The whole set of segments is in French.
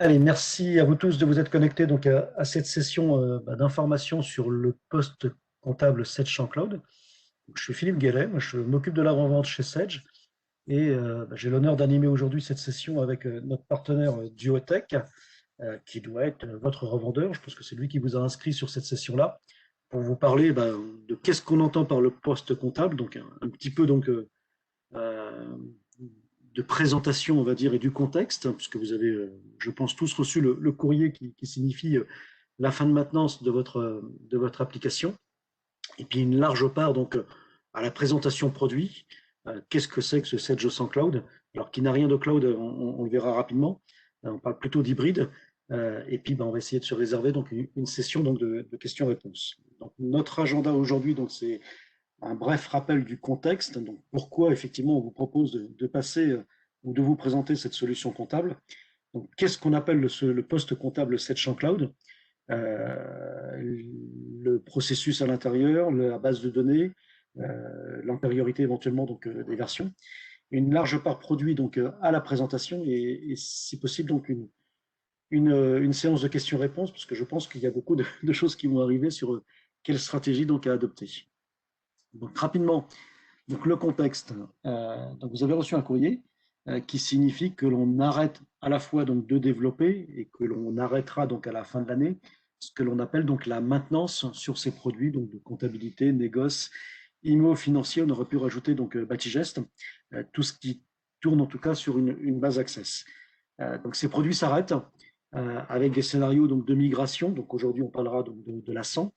Allez, merci à vous tous de vous être connectés donc à cette session d'information sur le poste comptable Sedge Champ Cloud. Je suis Philippe Guéret, moi, je m'occupe de l'avant-vente chez Sedge et j'ai l'honneur d'animer aujourd'hui cette session avec notre partenaire Duotech, qui doit être votre revendeur. Je pense que c'est lui qui vous a inscrit sur cette session-là pour vous parler de qu'est-ce qu'on entend par le poste comptable, donc un petit peu euh, de présentation, on va dire, et du contexte, puisque vous avez, je pense, tous reçu le courrier qui signifie la fin de maintenance de votre application, et puis une large part donc à la présentation produit. Qu'est-ce que c'est que ce 7 sans cloud? Alors, qui n'a rien de cloud, on le verra rapidement. On parle plutôt d'hybride. Et puis, on va essayer de se réserver donc une session donc de questions-réponses. Donc, notre agenda aujourd'hui, donc c'est un bref rappel du contexte. Donc, pourquoi effectivement on vous propose de passer ou de vous présenter cette solution comptable. Donc, qu'est-ce qu'on appelle le poste comptable 7 champ cloud? Le processus à l'intérieur, la base de données, l'antériorité éventuellement donc des versions, une large part produit donc à la présentation et si possible donc une séance de questions-réponses parce que je pense qu'il y a beaucoup de choses qui vont arriver sur quelle stratégie donc à adopter. Donc rapidement, donc le contexte. Donc vous avez reçu un courrier qui signifie que l'on arrête à la fois donc de développer et que l'on arrêtera donc à la fin de l'année ce que l'on appelle donc la maintenance sur ces produits donc de comptabilité, négoce, IMO financier. On aurait pu rajouter donc Batigest, tout ce qui tourne en tout cas sur une base Access. Donc ces produits s'arrêtent avec des scénarios donc de migration. Donc aujourd'hui on parlera donc de la 100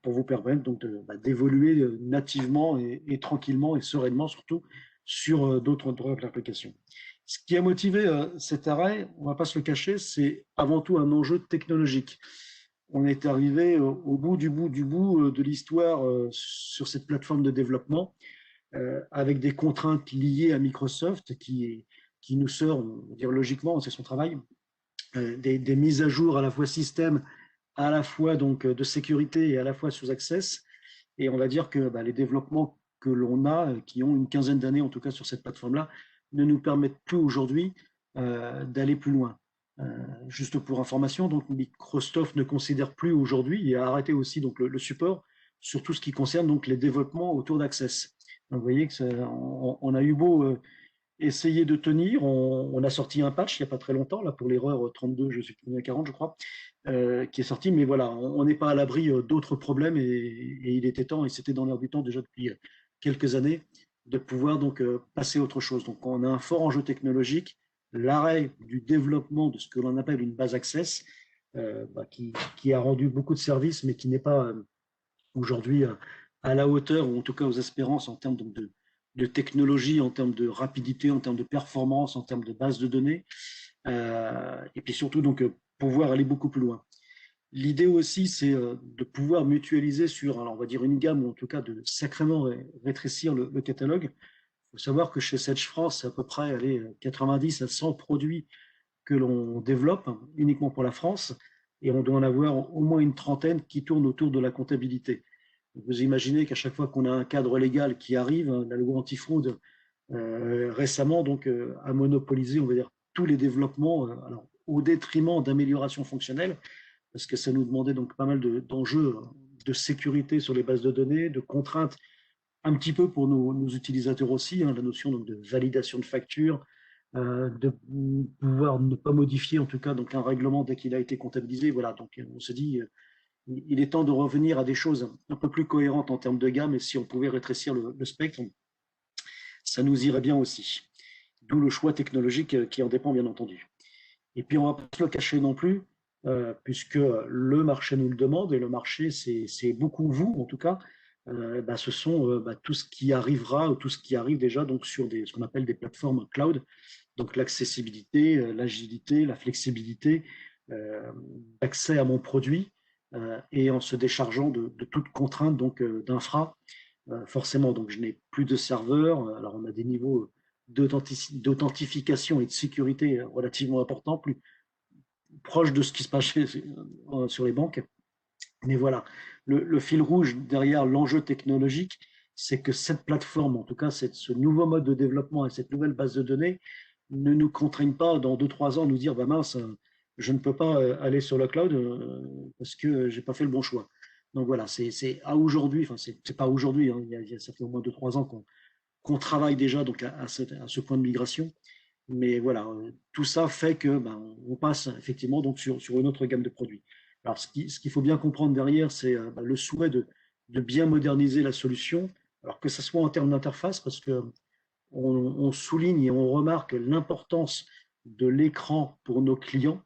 pour vous permettre donc d'évoluer nativement et tranquillement et sereinement surtout sur d'autres applications. Ce qui a motivé cet arrêt, on ne va pas se le cacher, c'est avant tout un enjeu technologique. On est arrivé au bout de l'histoire sur cette plateforme de développement avec des contraintes liées à Microsoft qui nous sort, on va dire logiquement, c'est son travail, des mises à jour à la fois système, à la fois donc de sécurité et à la fois sous Access. Et on va dire que les développements que l'on a, qui ont une quinzaine d'années en tout cas sur cette plateforme-là, ne nous permettent plus aujourd'hui d'aller plus loin. Juste pour information, donc Microsoft ne considère plus aujourd'hui et a arrêté aussi donc le support sur tout ce qui concerne donc les développements autour d'Access. Donc vous voyez que on a eu beau essayer de tenir. On a sorti un patch il n'y a pas très longtemps, là, pour l'erreur 32, je suis plus 40, je crois, qui est sorti. Mais voilà, on n'est pas à l'abri d'autres problèmes et il était temps, et c'était dans l'air du temps déjà depuis quelques années, de pouvoir donc passer à autre chose. Donc on a un fort enjeu technologique, l'arrêt du développement de ce que l'on appelle une base access, qui a rendu beaucoup de services, mais qui n'est pas aujourd'hui à la hauteur, ou en tout cas aux espérances en termes donc, de technologie, en termes de rapidité, en termes de performance, en termes de base de données, et puis surtout donc pouvoir aller beaucoup plus loin. L'idée aussi, c'est de pouvoir mutualiser sur, alors on va dire une gamme, ou en tout cas de sacrément rétrécir le catalogue. Il faut savoir que chez Sedge France, c'est à peu près allez, 90 à 100 produits que l'on développe uniquement pour la France, et on doit en avoir au moins une trentaine qui tournent autour de la comptabilité. Vous imaginez qu'à chaque fois qu'on a un cadre légal qui arrive, la loi antifraude récemment donc a monopolisé, on va dire, tous les développements, alors, au détriment d'améliorations fonctionnelles, parce que ça nous demandait donc pas mal d'enjeux de sécurité sur les bases de données, de contraintes un petit peu pour nos utilisateurs aussi, hein, la notion donc, de validation de facture, de pouvoir ne pas modifier en tout cas donc un règlement dès qu'il a été comptabilisé. Voilà, donc on se dit il est temps de revenir à des choses un peu plus cohérentes en termes de gamme et si on pouvait rétrécir le spectre, ça nous irait bien aussi. D'où le choix technologique qui en dépend bien entendu. Et puis on ne va pas se le cacher non plus, puisque le marché nous le demande et le marché c'est beaucoup vous en tout cas. Ce sont tout ce qui arrivera ou tout ce qui arrive déjà donc sur ce qu'on appelle des plateformes cloud, donc l'accessibilité, l'agilité, la flexibilité, l'accès à mon produit et en se déchargeant de toute contrainte donc d'infra. Forcément, donc je n'ai plus de serveurs. Alors on a des niveaux d'authentification et de sécurité relativement importants, plus proches de ce qui se passe sur les banques. Mais voilà, le fil rouge derrière l'enjeu technologique, c'est que cette plateforme, en tout cas ce nouveau mode de développement et cette nouvelle base de données, ne nous contraignent pas dans 2-3 ans à nous dire, bah mince, je ne peux pas aller sur le cloud parce que j'ai pas fait le bon choix. Donc voilà, c'est à aujourd'hui, enfin c'est pas aujourd'hui, hein, ça fait au moins 2-3 ans qu'on travaille déjà donc à ce point de migration. Mais voilà, tout ça fait que ben, on passe effectivement donc sur une autre gamme de produits. Alors ce qu'il faut bien comprendre derrière, c'est ben, le souhait de bien moderniser la solution, alors que ce soit en termes d'interface, parce que on souligne et on remarque l'importance de l'écran pour nos clients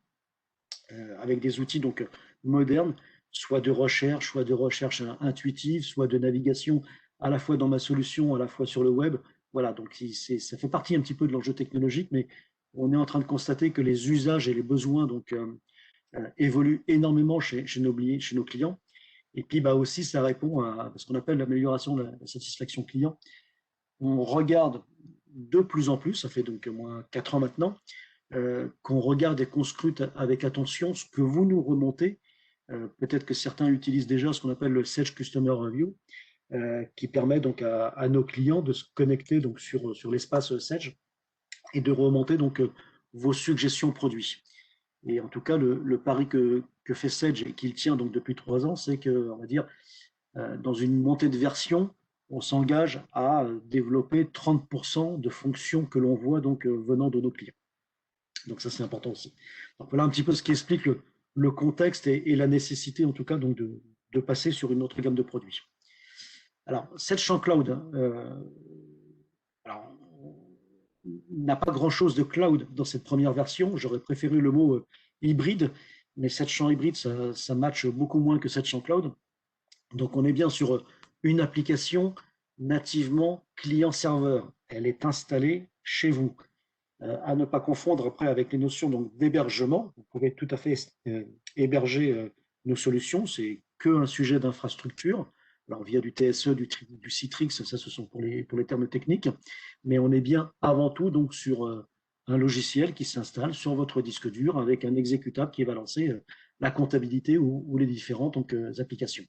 avec des outils donc modernes, soit de recherche intuitive, soit de navigation à la fois dans ma solution, à la fois sur le web. Voilà, donc ça fait partie un petit peu de l'enjeu technologique, mais on est en train de constater que les usages et les besoins donc évoluent énormément chez nos clients. Et puis bah aussi, ça répond à ce qu'on appelle l'amélioration de la satisfaction client. On regarde de plus en plus, ça fait donc au moins 4 ans maintenant, qu'on regarde et qu'on scrute avec attention ce que vous nous remontez. Peut-être que certains utilisent déjà ce qu'on appelle le Sage Customer Review, qui permet donc à nos clients de se connecter donc sur l'espace Sage et de remonter donc vos suggestions produits. Et en tout cas, le pari que fait Sage et qu'il tient donc depuis 3 ans, c'est que, on va dire, dans une montée de version, on s'engage à développer 30% de fonctions que l'on voit donc venant de nos clients. Donc ça, c'est important aussi. Donc voilà un petit peu ce qui explique le contexte et la nécessité, en tout cas, donc de passer sur une autre gamme de produits. Alors, cette champ cloud, alors, n'a pas grand-chose de cloud dans cette première version. J'aurais préféré le mot hybride, mais cette champ hybride, ça matche beaucoup moins que cette champ cloud. Donc, on est bien sur une application nativement client-serveur. Elle est installée chez vous. À ne pas confondre après avec les notions donc d'hébergement. Vous pouvez tout à fait héberger nos solutions. C'est qu'un sujet d'infrastructure. Alors via du TSE, du Citrix, ça ce sont pour les termes techniques. Mais on est bien avant tout donc sur un logiciel qui s'installe sur votre disque dur avec un exécutable qui va lancer la comptabilité ou les différentes donc, applications.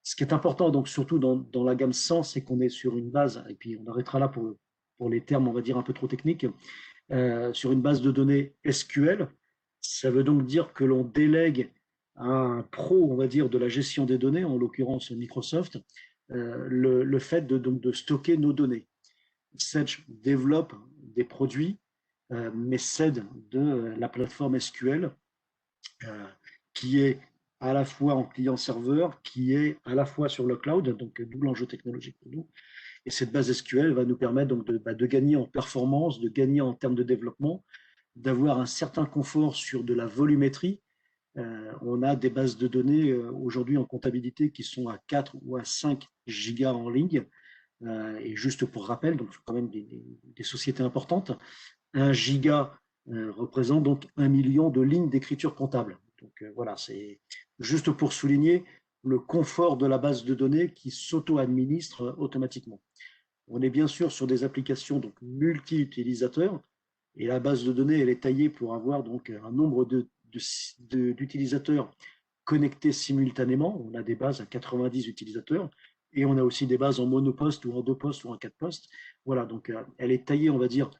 Ce qui est important, donc surtout dans la gamme 100, c'est qu'on est sur une base, et puis on arrêtera là pour les termes, on va dire, un peu trop techniques, sur une base de données SQL. Ça veut donc dire que l'on délègue à un pro, on va dire, de la gestion des données, en l'occurrence Microsoft, le fait donc, de stocker nos données. Sage développe des produits, mais cède de la plateforme SQL euh, qui est à la fois en client-serveur, qui est à la fois sur le cloud, donc double enjeu technologique pour nous. Et cette base SQL va nous permettre donc de gagner en performance, de gagner en termes de développement, d'avoir un certain confort sur de la volumétrie. On a des bases de données aujourd'hui en comptabilité qui sont à 4 ou à 5 gigas en ligne. Et juste pour rappel, donc quand même des sociétés importantes, 1 giga représente donc 1 million de lignes d'écriture comptable. Donc voilà, c'est juste pour souligner le confort de la base de données qui s'auto-administre automatiquement. On est bien sûr sur des applications donc multi-utilisateurs et la base de données elle est taillée pour avoir donc un nombre d'utilisateurs connectés simultanément. On a des bases à 90 utilisateurs et on a aussi des bases en monoposte ou en 2 postes ou en 4 postes. Voilà, donc elle est taillée, on va dire,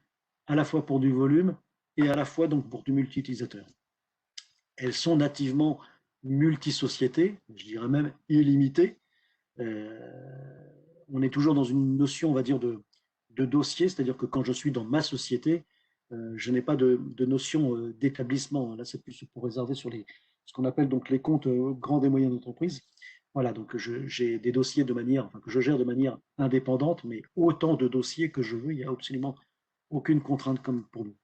à la fois pour du volume et à la fois donc pour du multi-utilisateur. Elles sont nativement multi-sociétés, je dirais même illimitées. Euh, on est toujours dans une notion, on va dire, de dossier, c'est-à-dire que quand je suis dans ma société, je n'ai pas de notion d'établissement. Là, c'est plus pour réserver sur ce qu'on appelle donc les comptes grandes et moyennes entreprises. Voilà, donc j'ai des dossiers que je gère de manière indépendante, mais autant de dossiers que je veux, il n'y a absolument aucune contrainte comme pour nous.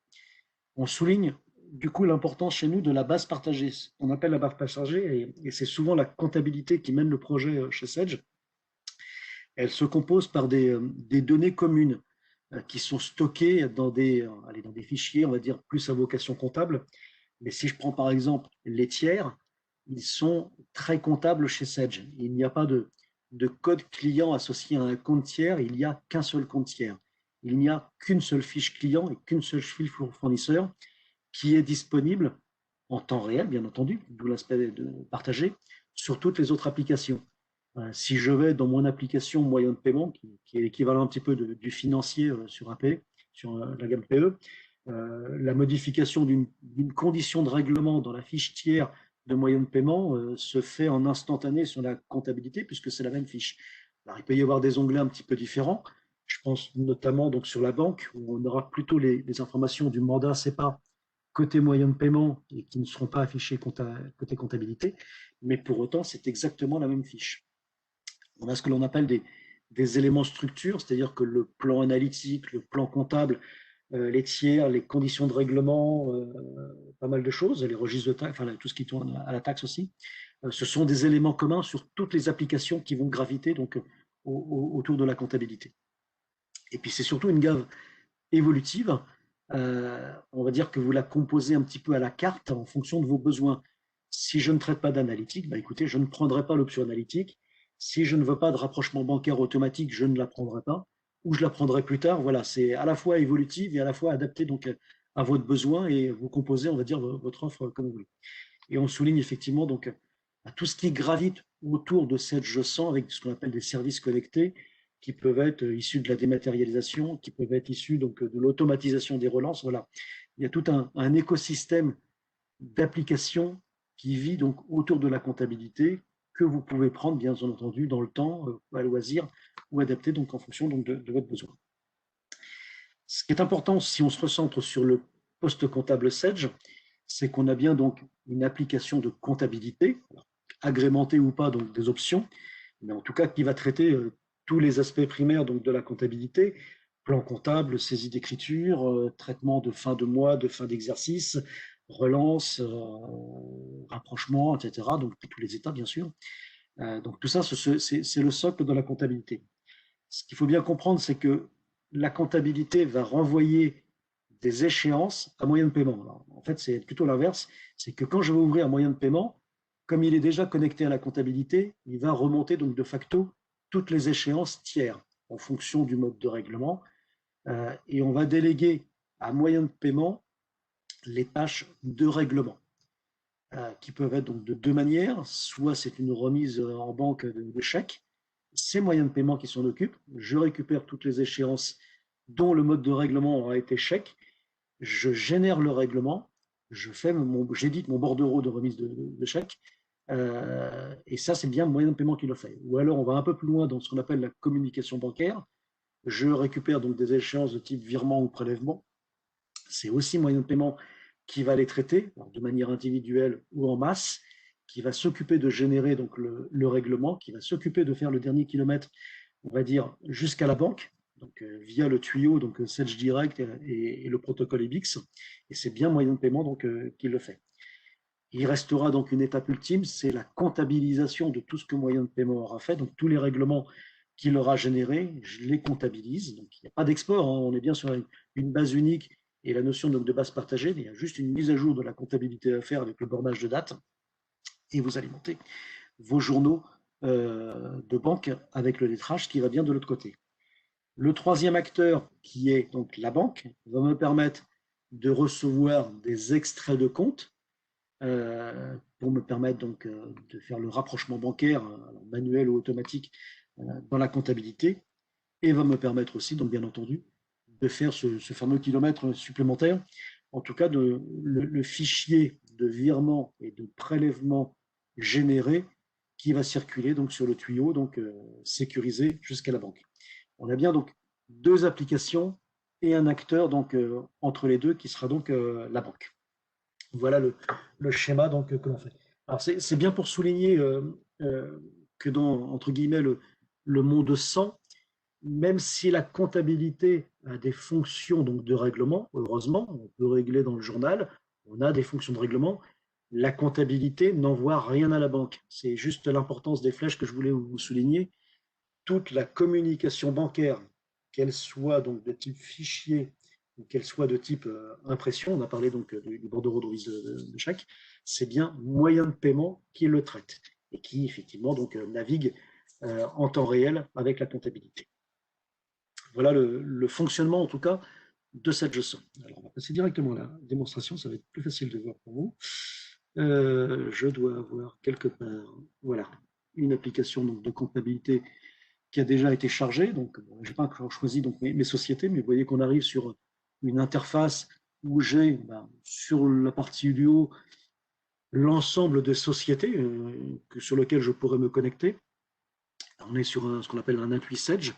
On souligne du coup l'importance chez nous de la base partagée. On appelle la base partagée, et c'est souvent la comptabilité qui mène le projet chez Sage. Elle se compose par des données communes qui sont stockées dans des fichiers, on va dire, plus à vocation comptable. Mais si je prends par exemple les tiers, ils sont très comptables chez Sage. Il n'y a pas de code client associé à un compte tiers, il n'y a qu'un seul compte tiers. Il n'y a qu'une seule fiche client et qu'une seule fiche fournisseur qui est disponible en temps réel, bien entendu, d'où l'aspect de partager, sur toutes les autres applications. Si je vais dans mon application moyen de paiement, qui est l'équivalent un petit peu du financier sur AP, sur la gamme PE, la modification d'une condition de règlement dans la fiche tiers de moyen de paiement se fait en instantané sur la comptabilité puisque c'est la même fiche. Alors, il peut y avoir des onglets un petit peu différents. Je pense notamment donc sur la banque où on aura plutôt les informations du mandat CEPA côté moyen de paiement et qui ne seront pas affichés côté comptabilité, mais pour autant c'est exactement la même fiche. On a ce que l'on appelle des éléments structure, c'est-à-dire que le plan analytique, le plan comptable, les tiers, les conditions de règlement, pas mal de choses, les registres de taxes, enfin tout ce qui tourne à la taxe aussi. Ce sont des éléments communs sur toutes les applications qui vont graviter donc autour de la comptabilité. Et puis c'est surtout une gamme évolutive. On va dire que vous la composez un petit peu à la carte en fonction de vos besoins. Si je ne traite pas d'analytique, bah écoutez, je ne prendrai pas l'option analytique. Si je ne veux pas de rapprochement bancaire automatique, je ne la prendrai pas, ou je la prendrai plus tard. Voilà, c'est à la fois évolutive et à la fois adapté donc à votre besoin et vous composez, on va dire, votre offre comme vous voulez. Et on souligne effectivement donc à tout ce qui gravite autour de cette je sens avec ce qu'on appelle des services connectés qui peuvent être issus de la dématérialisation, qui peuvent être issus donc de l'automatisation des relances. Voilà, il y a tout un écosystème d'applications qui vit donc autour de la comptabilité que vous pouvez prendre bien entendu dans le temps, à loisir ou adapter donc en fonction donc de votre besoin. Ce qui est important si on se recentre sur le poste comptable Sedge, c'est qu'on a bien donc une application de comptabilité, agrémentée ou pas donc des options, mais en tout cas qui va traiter tous les aspects primaires donc de la comptabilité, plan comptable, saisie d'écriture, traitement de fin de mois, de fin d'exercice, relance, rapprochement, etc. Donc tous les états bien sûr. Donc tout ça, c'est le socle de la comptabilité. Ce qu'il faut bien comprendre, c'est que la comptabilité va renvoyer des échéances à moyen de paiement. Alors, en fait, c'est plutôt l'inverse. C'est que quand je vais ouvrir un moyen de paiement, comme il est déjà connecté à la comptabilité, il va remonter donc de facto toutes les échéances tiers en fonction du mode de règlement. Et on va déléguer à moyen de paiement les tâches de règlement, qui peuvent être donc de deux manières. Soit c'est une remise en banque de chèques, c'est moyen de paiement qui s'en occupe. Je récupère toutes les échéances dont le mode de règlement aura été chèque. Je génère le règlement, j'édite mon bordereau de remise de chèque, et ça, c'est bien moyen de paiement qui le fait. Ou alors, on va un peu plus loin dans ce qu'on appelle la communication bancaire. Je récupère donc des échéances de type virement ou prélèvement. C'est aussi moyen de paiement qui va les traiter de manière individuelle ou en masse, qui va s'occuper de générer donc le règlement, qui va s'occuper de faire le dernier kilomètre, on va dire, jusqu'à la banque, donc via le tuyau, donc Sedge Direct et le protocole EBIX, et c'est bien moyen de paiement donc qui le fait. Il restera donc une étape ultime, c'est la comptabilisation de tout ce que moyen de paiement aura fait, donc tous les règlements qu'il aura générés, je les comptabilise. Donc il n'y a pas d'export, hein, on est bien sur une base unique et la notion donc de base partagée, mais il y a juste une mise à jour de la comptabilité à faire avec le bornage de date, et vous alimentez vos journaux de banque avec le lettrage qui va bien de l'autre côté. Le troisième acteur, qui est donc la banque, va me permettre de recevoir des extraits de compte pour me permettre donc de faire le rapprochement bancaire, manuel ou automatique, dans la comptabilité, et va me permettre aussi, donc bien entendu, de faire ce fameux kilomètre supplémentaire. En tout cas, le fichier de virement et de prélèvement généré qui va circuler donc sur le tuyau, donc sécurisé jusqu'à la banque. On a bien donc deux applications et un acteur donc entre les deux qui sera donc la banque. Voilà le schéma donc que l'on fait. Alors c'est bien pour souligner que dans entre guillemets le monde 100, même si la comptabilité a des fonctions donc de règlement, heureusement, on peut régler dans le journal, on a des fonctions de règlement, la comptabilité n'envoie rien à la banque. C'est juste l'importance des flèches que je voulais vous souligner. Toute la communication bancaire, qu'elle soit donc de type fichier ou qu'elle soit de type impression, on a parlé donc du bordereau de remise de chèque, c'est bien moyen de paiement qui le traite et qui effectivement donc navigue en temps réel avec la comptabilité. Voilà le fonctionnement en tout cas de cette leçon. Alors on va passer directement à la démonstration, ça va être plus facile de voir pour vous. Je dois avoir quelque part, voilà, une application donc, de comptabilité qui a déjà été chargée. Donc, je n'ai pas encore choisi donc, mes sociétés, mais vous voyez qu'on arrive sur une interface où j'ai sur la partie du haut l'ensemble des sociétés sur lesquelles je pourrais me connecter. On est sur ce qu'on appelle un Edge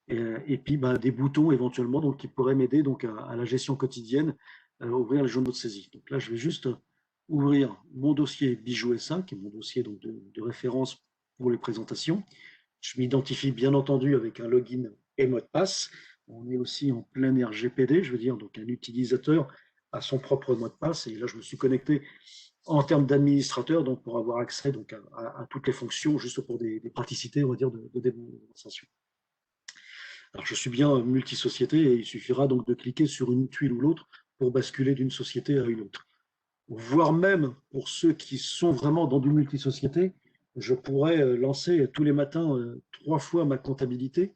et puis des boutons éventuellement donc, qui pourraient m'aider donc à la gestion quotidienne, ouvrir les journaux de saisie. Donc là, je vais juste ouvrir mon dossier Bijoux SA, qui est mon dossier donc, de référence pour les présentations. Je m'identifie bien entendu avec un login et mot de passe. On est aussi en plein RGPD, je veux dire, donc un utilisateur a son propre mot de passe. Et là, je me suis connecté en termes d'administrateur, donc pour avoir accès donc à toutes les fonctions, juste pour des praticités, on va dire, de démonstration. Alors, je suis bien multisociété et il suffira donc de cliquer sur une tuile ou l'autre pour basculer d'une société à une autre. Voire même pour ceux qui sont vraiment dans du multisociété, je pourrais lancer tous les matins 3 fois ma comptabilité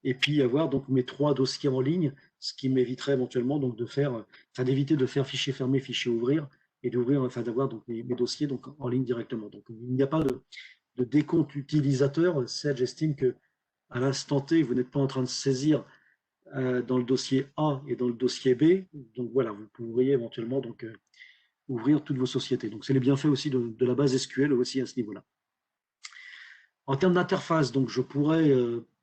et puis avoir donc mes 3 dossiers en ligne, ce qui m'éviterait éventuellement donc d'éviter de faire fichier fermé, fichier ouvrir et d'ouvrir, enfin d'avoir donc mes dossiers donc en ligne directement. Donc il n'y a pas de décompte utilisateur. J'estime que à l'instant T, vous n'êtes pas en train de saisir dans le dossier A et dans le dossier B. Donc voilà, vous pourriez éventuellement donc ouvrir toutes vos sociétés. Donc c'est les bienfaits aussi de la base SQL aussi à ce niveau-là. En termes d'interface, donc je pourrais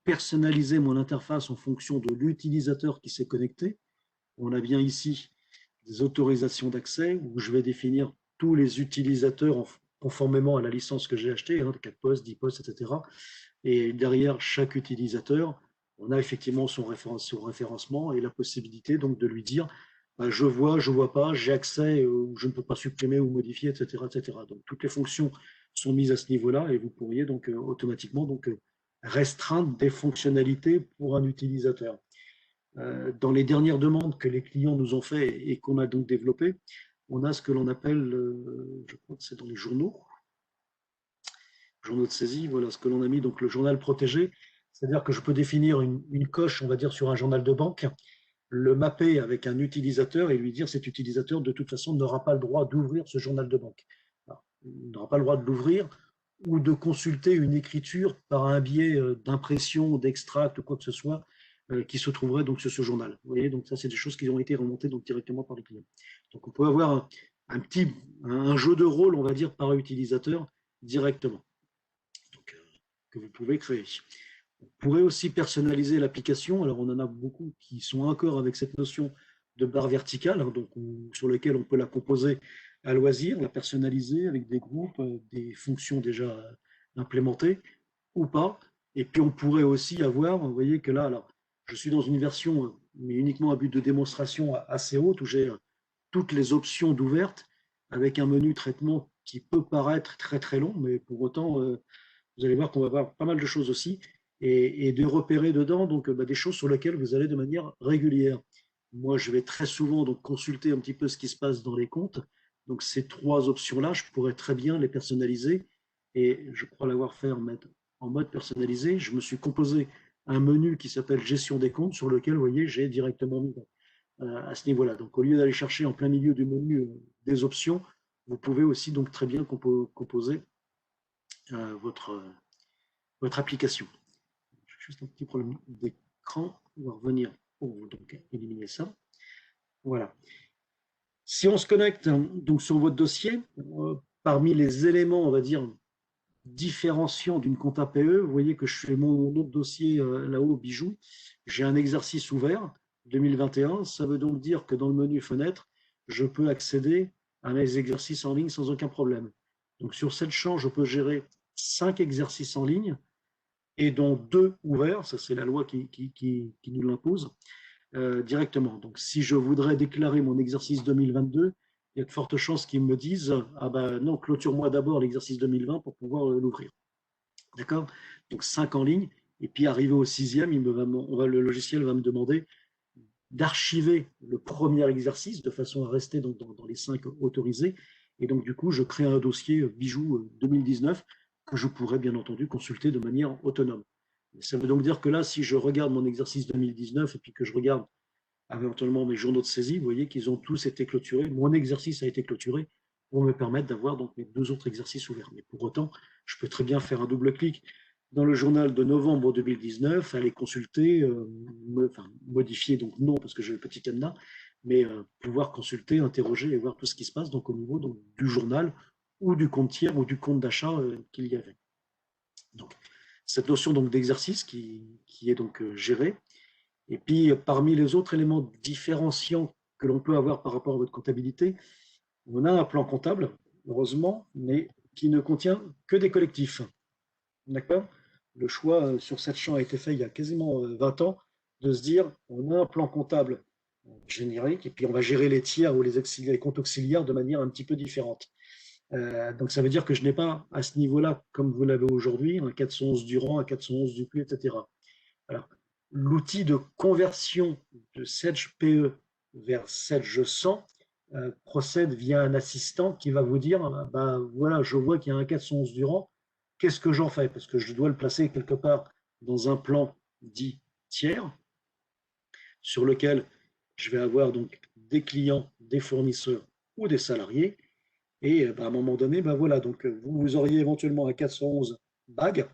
personnaliser mon interface en fonction de l'utilisateur qui s'est connecté. On a bien ici des autorisations d'accès où je vais définir tous les utilisateurs conformément à la licence que j'ai achetée, 4 postes, 10 postes, etc. Et derrière chaque utilisateur, on a effectivement son référencement et la possibilité donc de lui dire je vois pas, j'ai accès, je ne peux pas supprimer ou modifier, etc., etc. Donc toutes les fonctions sont mises à ce niveau-là et vous pourriez donc automatiquement donc restreindre des fonctionnalités pour un utilisateur. Dans les dernières demandes que les clients nous ont fait et qu'on a donc développées, on a ce que l'on appelle, je crois que c'est dans les journaux de saisie, voilà ce que l'on a mis, donc le journal protégé, c'est-à-dire que je peux définir une coche, on va dire, sur un journal de banque, le mapper avec un utilisateur et lui dire cet utilisateur, de toute façon, n'aura pas le droit d'ouvrir ce journal de banque. Alors, il n'aura pas le droit de l'ouvrir ou de consulter une écriture par un biais d'impression, d'extract ou quoi que ce soit qui se trouverait donc sur ce journal. Vous voyez, donc ça, c'est des choses qui ont été remontées donc directement par les clients. Donc, on peut avoir un jeu de rôle, on va dire, par utilisateur directement que vous pouvez créer. On pourrait aussi personnaliser l'application. Alors, on en a beaucoup qui sont encore avec cette notion de barre verticale, donc sur lequel on peut la composer à loisir, la personnaliser avec des groupes, des fonctions déjà implémentées ou pas. Et puis, on pourrait aussi avoir, vous voyez que là, alors, je suis dans une version, mais uniquement à but de démonstration assez haute, où j'ai toutes les options d'ouverte avec un menu traitement qui peut paraître très très long, mais pour autant, vous allez voir qu'on va voir pas mal de choses aussi et de repérer dedans donc des choses sur lesquelles vous allez de manière régulière. Moi, je vais très souvent donc consulter un petit peu ce qui se passe dans les comptes. Donc ces 3 options-là, je pourrais très bien les personnaliser et je crois l'avoir fait en mode personnalisé. Je me suis composé un menu qui s'appelle gestion des comptes sur lequel, vous voyez, j'ai directement mis à ce niveau-là. Donc au lieu d'aller chercher en plein milieu du menu des options, vous pouvez aussi donc très bien composer votre application. J'ai juste un petit problème d'écran. On va revenir pour donc éliminer ça. Voilà. Si on se connecte donc sur votre dossier, parmi les éléments, on va dire, différenciants d'une compte APE, vous voyez que je fais mon autre dossier là-haut, bijoux. J'ai un exercice ouvert 2021. Ça veut donc dire que dans le menu fenêtre, je peux accéder à mes exercices en ligne sans aucun problème. Donc sur cette champ, je peux gérer 5 exercices en ligne et dont 2 ouverts, ça c'est la loi qui nous l'impose directement. Donc si je voudrais déclarer mon exercice 2022, il y a de fortes chances qu'ils me disent ah ben non, clôture-moi d'abord l'exercice 2020 pour pouvoir l'ouvrir. D'accord? Donc 5 en ligne, et puis arrivé au 6e, le logiciel va me demander d'archiver le premier exercice de façon à rester dans les 5 autorisés. Et donc du coup, je crée un dossier bijoux 2019 que je pourrais bien entendu consulter de manière autonome. Ça veut donc dire que là, si je regarde mon exercice 2019 et puis que je regarde éventuellement mes journaux de saisie, vous voyez qu'ils ont tous été clôturés. Mon exercice a été clôturé pour me permettre d'avoir donc mes 2 autres exercices ouverts. Mais pour autant, je peux très bien faire un double clic dans le journal de novembre 2019, aller consulter, modifier, donc non, parce que j'ai le petit cadenas, mais pouvoir consulter, interroger et voir tout ce qui se passe donc, au niveau donc, du journal ou du compte tiers ou du compte d'achat qu'il y avait. Donc, cette notion donc d'exercice qui est donc gérée. Et puis, parmi les autres éléments différenciants que l'on peut avoir par rapport à votre comptabilité, on a un plan comptable, heureusement, mais qui ne contient que des collectifs. D'accord? Le choix sur cette champ a été fait il y a quasiment 20 ans de se dire on a un plan comptable générique et puis on va gérer les tiers ou les comptes auxiliaires de manière un petit peu différente. Donc ça veut dire que je n'ai pas à ce niveau-là, comme vous l'avez aujourd'hui, un 411 du rang, un 411 du Q, etc. Alors, l'outil de conversion de Sedge PE vers Sedge 100 procède via un assistant qui va vous dire bah, voilà, je vois qu'il y a un 411 du rang, qu'est-ce que j'en fais? Parce que je dois le placer quelque part dans un plan dit tiers, sur lequel je vais avoir donc des clients, des fournisseurs ou des salariés. Et bah, à un moment donné, bah, voilà, donc vous auriez éventuellement un 411 bagues.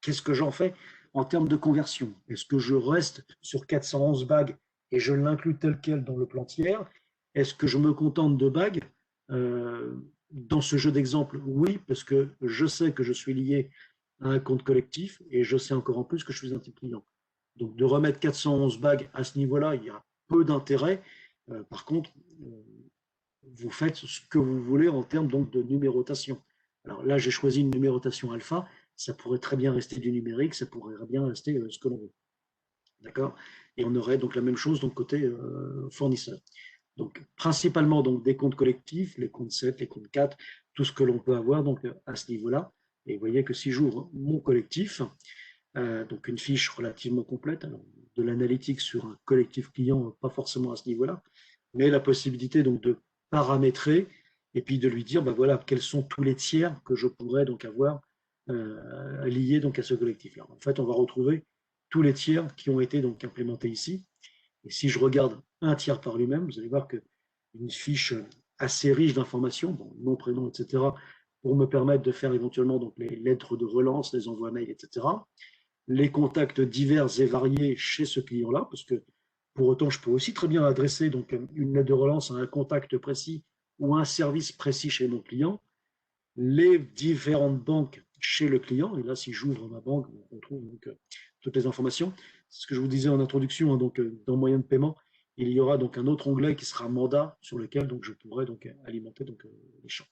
Qu'est-ce que j'en fais en termes de conversion? Est-ce que je reste sur 411 bagues et je l'inclus tel quel dans le plan tiers? Est-ce que je me contente de bagues? Dans ce jeu d'exemple, oui, parce que je sais que je suis lié à un compte collectif et je sais encore en plus que je suis un type client. Donc de remettre 411 bagues à ce niveau-là, il y a peu d'intérêt. Par contre, vous faites ce que vous voulez en termes donc de numérotation. Alors là, j'ai choisi une numérotation alpha, ça pourrait très bien rester du numérique, ça pourrait bien rester ce que l'on veut. D'accord? Et on aurait donc la même chose donc côté fournisseur. Donc principalement donc des comptes collectifs, les comptes 7, les comptes 4, tout ce que l'on peut avoir donc à ce niveau-là. Et vous voyez que si j'ouvre mon collectif, donc une fiche relativement complète, alors de l'analytique sur un collectif client, pas forcément à ce niveau-là, mais la possibilité donc de paramétrer et puis de lui dire ben voilà quels sont tous les tiers que je pourrais donc avoir liés donc à ce collectif-là. En fait, on va retrouver tous les tiers qui ont été donc implémentés ici. Et si je regarde un tiers par lui-même, vous allez voir que une fiche assez riche d'informations, bon, nom, prénom, etc., pour me permettre de faire éventuellement donc les lettres de relance, les envois mails, etc. Les contacts divers et variés chez ce client-là, parce que pour autant, je peux aussi très bien adresser donc une lettre de relance à un contact précis ou un service précis chez mon client, les différentes banques chez le client. Et là, si j'ouvre ma banque, on trouve donc toutes les informations. C'est ce que je vous disais en introduction. Hein, donc, dans moyen de paiement, il y aura donc un autre onglet qui sera mandat sur lequel donc je pourrai donc alimenter donc les champs.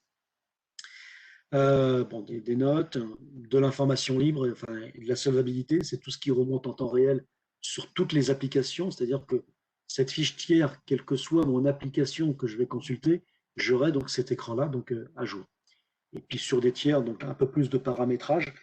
Bon, des notes, de l'information libre, enfin, de la solvabilité, c'est tout ce qui remonte en temps réel sur toutes les applications, c'est-à-dire que cette fiche tiers, quelle que soit mon application que je vais consulter, j'aurai donc cet écran-là donc à jour. Et puis sur des tiers, donc un peu plus de paramétrage.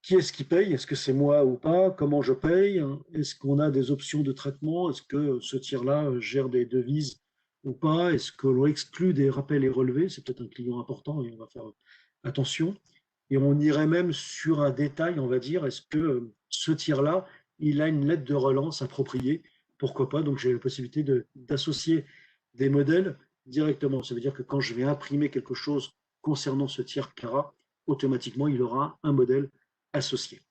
Qui est-ce qui paye? Est-ce que c'est moi ou pas? Comment je paye? Est-ce qu'on a des options de traitement? Est-ce que ce tiers-là gère des devises ou pas? Est-ce que l'on exclut des rappels et relevés? C'est peut-être un client important et on va faire attention. Et on irait même sur un détail, on va dire, est-ce que ce tiers-là, il a une lettre de relance appropriée? Pourquoi pas? Donc j'ai la possibilité d'associer des modèles directement. Ça veut dire que quand je vais imprimer quelque chose concernant ce tiers CARA, automatiquement, il aura un modèle associé.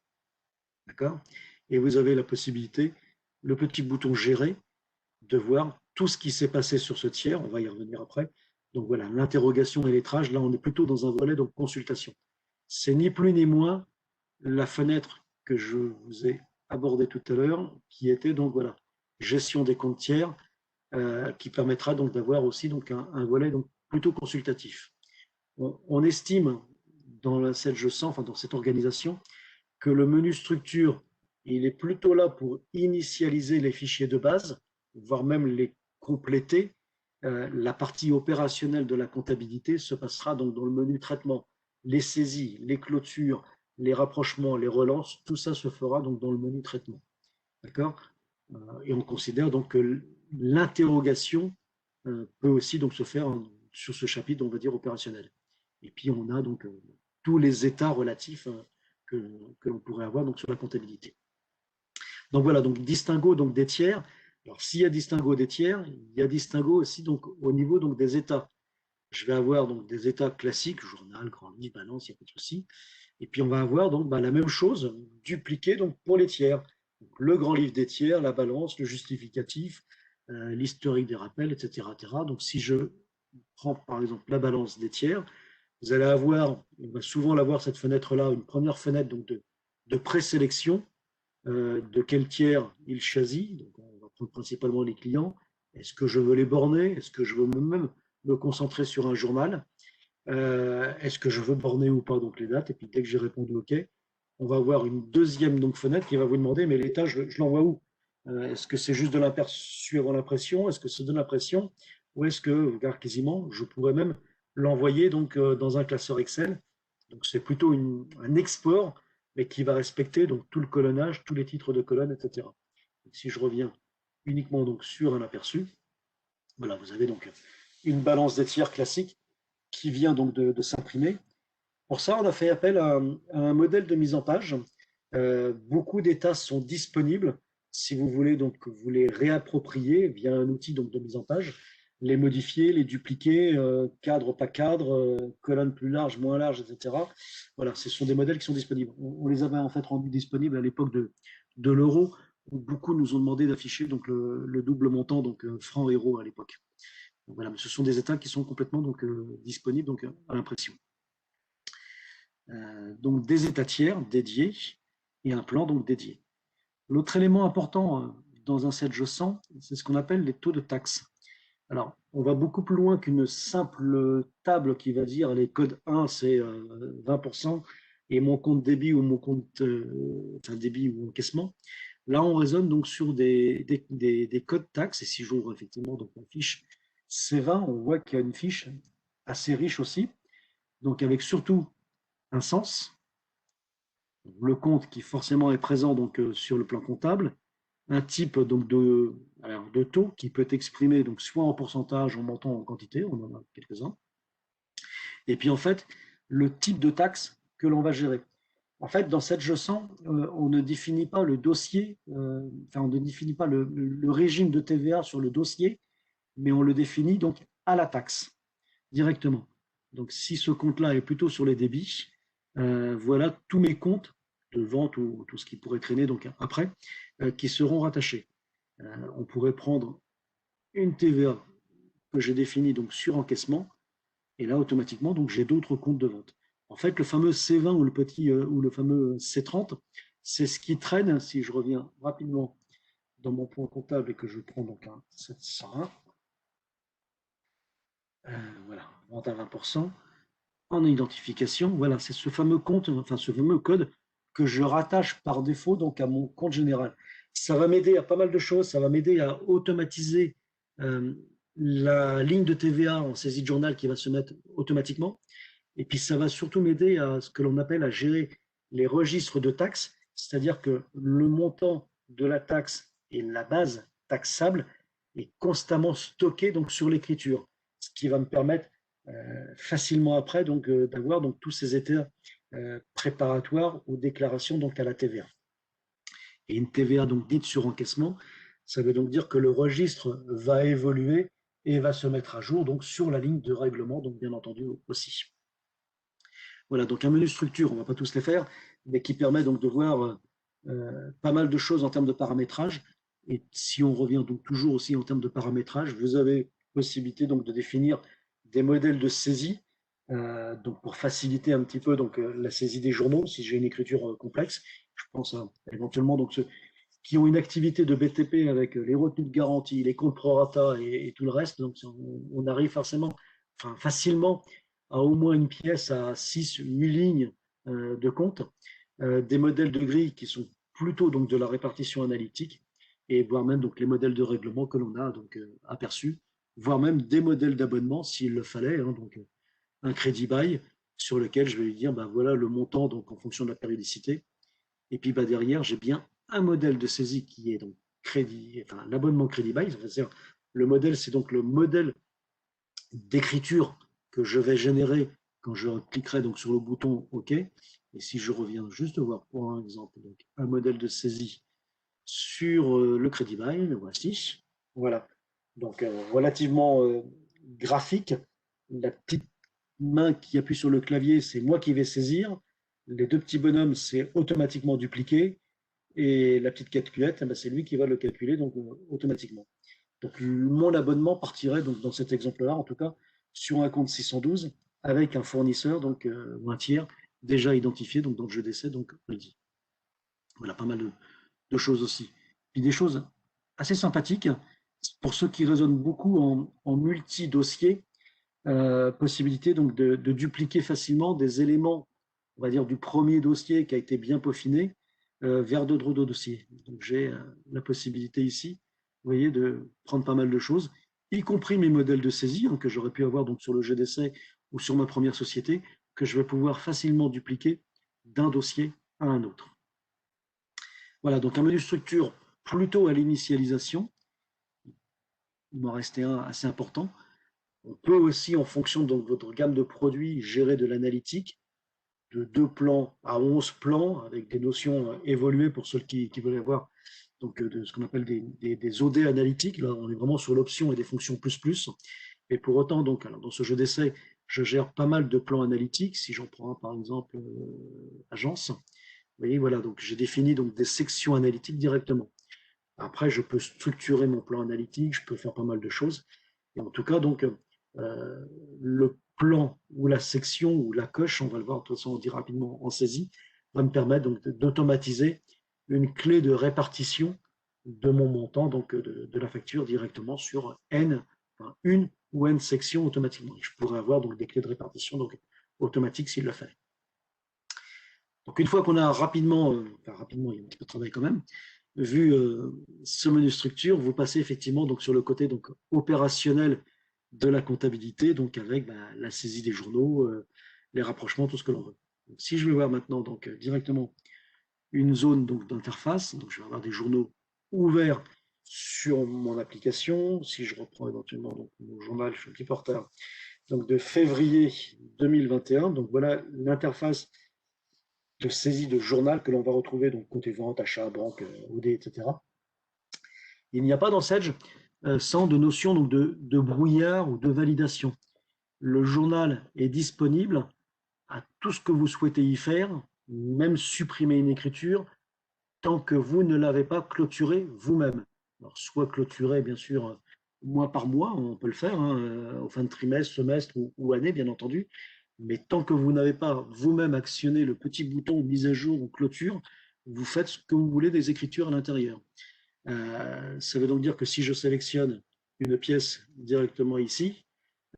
D'accord? Et vous avez la possibilité, le petit bouton gérer, de voir tout ce qui s'est passé sur ce tiers. On va y revenir après. Donc voilà, l'interrogation et lettrage, là, on est plutôt dans un volet de consultation. C'est ni plus ni moins la fenêtre que je vous ai abordée tout à l'heure, qui était donc voilà, gestion des comptes tiers, qui permettra donc d'avoir aussi donc un volet donc plutôt consultatif. On estime dans cette je sens, enfin dans cette organisation, que le menu structure, il est plutôt là pour initialiser les fichiers de base, voire même les compléter. La partie opérationnelle de la comptabilité se passera donc dans le menu traitement. Les saisies, les clôtures, les rapprochements, les relances, tout ça se fera donc dans le menu traitement. D'accord? Et on considère donc que l'interrogation peut aussi donc se faire sur ce chapitre, on va dire, opérationnel. Et puis on a donc tous les états relatifs que l'on pourrait avoir donc sur la comptabilité. Donc voilà, donc distinguo donc des tiers. Alors s'il y a distinguo des tiers, il y a distinguo aussi donc au niveau donc des états. Je vais avoir donc des états classiques, journal, grand livre, balance, il n'y a pas de souci. Et puis on va avoir donc la même chose dupliquée donc pour les tiers. Donc, le grand livre des tiers, la balance, le justificatif, l'historique des rappels, etc., etc. Donc, si je prends par exemple la balance des tiers, vous allez avoir, on va souvent l'avoir cette fenêtre-là, une première fenêtre donc de présélection de quel tiers il choisit. Donc, on va prendre principalement les clients. Est-ce que je veux les borner? Est-ce que je veux même me concentrer sur un journal? Est-ce que je veux borner ou pas donc les dates? Et puis dès que j'ai répondu OK, on va avoir une deuxième donc fenêtre qui va vous demander mais l'état, je l'envoie où? Est-ce que c'est juste de l'aperçu avant l'impression? Est-ce que c'est de l'impression? Ou est-ce que, regarde quasiment, je pourrais même l'envoyer donc dans un classeur Excel. Donc c'est plutôt un export, mais qui va respecter donc tout le colonnage, tous les titres de colonne, etc. Donc, si je reviens uniquement donc sur un aperçu, voilà, vous avez donc une balance des tiers classique qui vient donc de s'imprimer. Pour ça, on a fait appel à un modèle de mise en page. Beaucoup d'états sont disponibles si vous voulez donc vous les réapproprier via un outil donc de mise en page, les modifier, les dupliquer, cadre, pas cadre, colonne plus large, moins large, etc. Voilà, ce sont des modèles qui sont disponibles. On les avait en fait rendus disponibles à l'époque de l'euro, où beaucoup nous ont demandé d'afficher donc le double montant, donc franc-euro à l'époque. Voilà, mais ce sont des états qui sont complètement donc, disponibles donc, à l'impression. Donc des états tiers dédiés et un plan donc dédié. L'autre élément important dans un 7G100, c'est ce qu'on appelle les taux de taxe. Alors, on va beaucoup plus loin qu'une simple table qui va dire les codes 1, c'est 20%, et mon compte débit ou mon compte débit ou encaissement. Là, on raisonne donc sur des codes taxes, et si j'ouvre effectivement donc, ma fiche C20, on voit qu'il y a une fiche assez riche aussi, donc avec surtout un sens, le compte qui forcément est présent donc, sur le plan comptable, un type donc, de taux qui peut être exprimé donc, soit en pourcentage, en montant, en quantité, on en a quelques-uns, et puis en fait, le type de taxe que l'on va gérer. En fait, dans cette G100, on ne définit pas le dossier, enfin, on ne définit pas le régime de TVA sur le dossier, mais on le définit donc à la taxe, directement. Donc, si ce compte-là est plutôt sur les débits, voilà tous mes comptes de vente ou tout ce qui pourrait traîner donc après, qui seront rattachés. On pourrait prendre une TVA que j'ai définie donc sur encaissement, et là automatiquement donc j'ai d'autres comptes de vente. En fait, le fameux C20 ou le petit ou le fameux C30, c'est ce qui traîne. Si je reviens rapidement dans mon point comptable et que je prends donc un 701, voilà, vente à 20%. En identification, voilà, c'est ce fameux compte, enfin ce fameux code que je rattache par défaut donc à mon compte général. Ça va m'aider à pas mal de choses, ça va m'aider à automatiser euh, la ligne de TVA en saisie de journal qui va se mettre automatiquement. Et puis ça va surtout m'aider à ce que l'on appelle à gérer les registres de taxes, c'est-à-dire que le montant de la taxe et la base taxable est constamment stocké donc sur l'écriture, ce qui va me permettre facilement après donc d'avoir donc tous ces états préparatoires aux déclarations donc à la TVA. Et une TVA donc dite sur encaissement, ça veut donc dire que le registre va évoluer et va se mettre à jour donc sur la ligne de règlement, donc bien entendu aussi. Voilà, donc un menu structure, on ne va pas tous les faire, mais qui permet donc de voir pas mal de choses en termes de paramétrage. Et si on revient donc toujours aussi en termes de paramétrage, vous avez possibilité donc de définir des modèles de saisie, donc pour faciliter un petit peu donc la saisie des journaux, si j'ai une écriture complexe. Je pense à éventuellement donc ceux qui ont une activité de BTP avec les retenues de garantie, les comptes prorata et tout le reste. Donc on arrive forcément, enfin facilement à au moins une pièce à 6, 8 lignes de compte, des modèles de grille qui sont plutôt donc de la répartition analytique, et voire même donc les modèles de règlement que l'on a donc aperçus, voire même des modèles d'abonnement s'il le fallait, hein, donc un crédit bail sur lequel je vais lui dire ben voilà le montant donc en fonction de la périodicité, et puis bah, derrière j'ai bien un modèle de saisie qui est donc crédit, enfin l'abonnement crédit bail, c'est-à-dire le modèle c'est donc le modèle d'écriture que je vais générer quand je cliquerai donc sur le bouton OK. Et si je reviens juste voir pour un exemple donc, un modèle de saisie sur le crédit bail, le voici. Voilà. Donc relativement graphique. La petite main qui appuie sur le clavier, c'est moi qui vais saisir. Les deux petits bonhommes, c'est automatiquement dupliqué. Et la petite calculette, eh ben, c'est lui qui va le calculer donc automatiquement. Donc, mon abonnement partirait, donc, dans cet exemple-là, en tout cas, sur un compte 612 avec un fournisseur donc, ou un tiers déjà identifié donc, dans le jeu d'essai, donc ready. Voilà, pas mal de choses aussi. Puis des choses assez sympathiques pour ceux qui raisonnent beaucoup en multi-dossier, possibilité donc de dupliquer facilement des éléments, on va dire, du premier dossier qui a été bien peaufiné vers d'autres dossiers. Donc j'ai la possibilité ici, vous voyez, de prendre pas mal de choses, y compris mes modèles de saisie que j'aurais pu avoir donc sur le jeu d'essai ou sur ma première société, que je vais pouvoir facilement dupliquer d'un dossier à un autre. Voilà, donc un menu structure plutôt à l'initialisation. Il m'en restait un assez important. On peut aussi, en fonction de votre gamme de produits, gérer de l'analytique, de 2 plans à 11 plans, avec des notions évoluées pour ceux qui veulent avoir donc, de ce qu'on appelle des OD analytiques. Là, on est vraiment sur l'option et des fonctions plus plus. Et pour autant, donc, alors, dans ce jeu d'essai, je gère pas mal de plans analytiques. Si j'en prends un, par exemple, agence, vous voyez, voilà, donc j'ai défini donc, des sections analytiques directement. Après, je peux structurer mon plan analytique, je peux faire pas mal de choses. Et en tout cas, donc, le plan ou la section ou la coche, on va le voir, de toute façon, on dit rapidement en saisie, va me permettre donc d'automatiser une clé de répartition de mon montant, donc de la facture directement sur N, enfin, une ou N sections automatiquement. Je pourrais avoir donc des clés de répartition donc, automatiques s'il le fallait. Donc une fois qu'on a rapidement, enfin rapidement, il y a un petit peu de travail quand même, vu ce menu structure, vous passez effectivement donc sur le côté donc opérationnel de la comptabilité, donc avec la saisie des journaux, les rapprochements, tout ce que l'on veut. Donc, si je vais voir maintenant donc directement une zone donc d'interface, donc je vais avoir des journaux ouverts sur mon application. Si je reprends éventuellement donc, mon journal, je suis un petit peu en retard, donc de février 2021. Donc voilà l'interface de saisie de journal que l'on va retrouver donc côté vente, achat, banque, OD, etc. Il n'y a pas dans Sage sans de notion donc de brouillard ou de validation. Le journal est disponible à tout ce que vous souhaitez y faire, même supprimer une écriture, tant que vous ne l'avez pas clôturé vous-même. Alors, soit clôturé, bien sûr, mois par mois, on peut le faire, au fin de trimestre, semestre ou année, bien entendu, mais tant que vous n'avez pas vous-même actionné le petit bouton mise à jour ou clôture, vous faites ce que vous voulez des écritures à l'intérieur. Ça veut donc dire que si je sélectionne une pièce directement ici,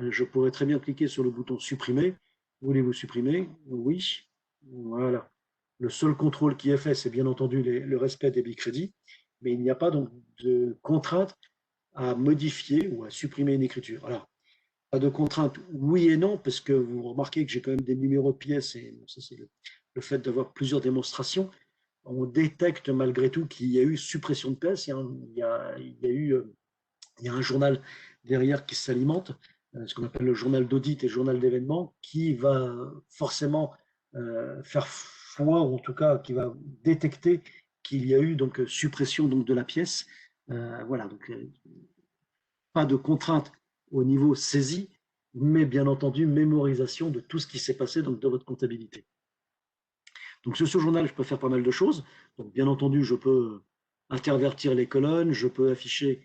je pourrais très bien cliquer sur le bouton supprimer. Voulez-vous supprimer? Oui. Voilà. Le seul contrôle qui est fait, c'est bien entendu le respect des bicrédits, mais il n'y a pas donc de contrainte à modifier ou à supprimer une écriture. Alors, pas de contrainte, oui et non, parce que vous remarquez que j'ai quand même des numéros de pièces, et bon, ça c'est le fait d'avoir plusieurs démonstrations. On détecte malgré tout qu'il y a eu suppression de pièces, il y a un journal derrière qui s'alimente, ce qu'on appelle le journal d'audit et le journal d'événements, qui va forcément faire foi, ou en tout cas qui va détecter qu'il y a eu donc suppression donc de la pièce. Voilà, donc pas de contrainte au niveau saisie, mais bien entendu mémorisation de tout ce qui s'est passé donc dans votre comptabilité. Donc sur ce journal, je peux faire pas mal de choses. Donc bien entendu, je peux intervertir les colonnes, je peux afficher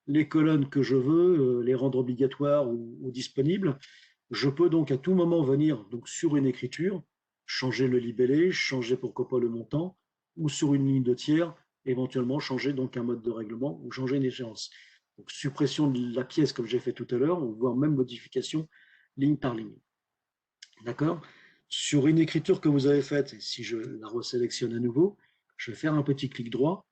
les colonnes que je veux, les rendre obligatoires ou disponibles. Je peux donc à tout moment venir donc sur une écriture, changer le libellé, changer pourquoi pas le montant, ou sur une ligne de tiers, éventuellement changer donc un mode de règlement ou changer une échéance. Donc suppression de la pièce comme j'ai fait tout à l'heure, voire même modification ligne par ligne. D'accord? Sur une écriture que vous avez faite, si je la resélectionne à nouveau, je vais faire un petit clic droit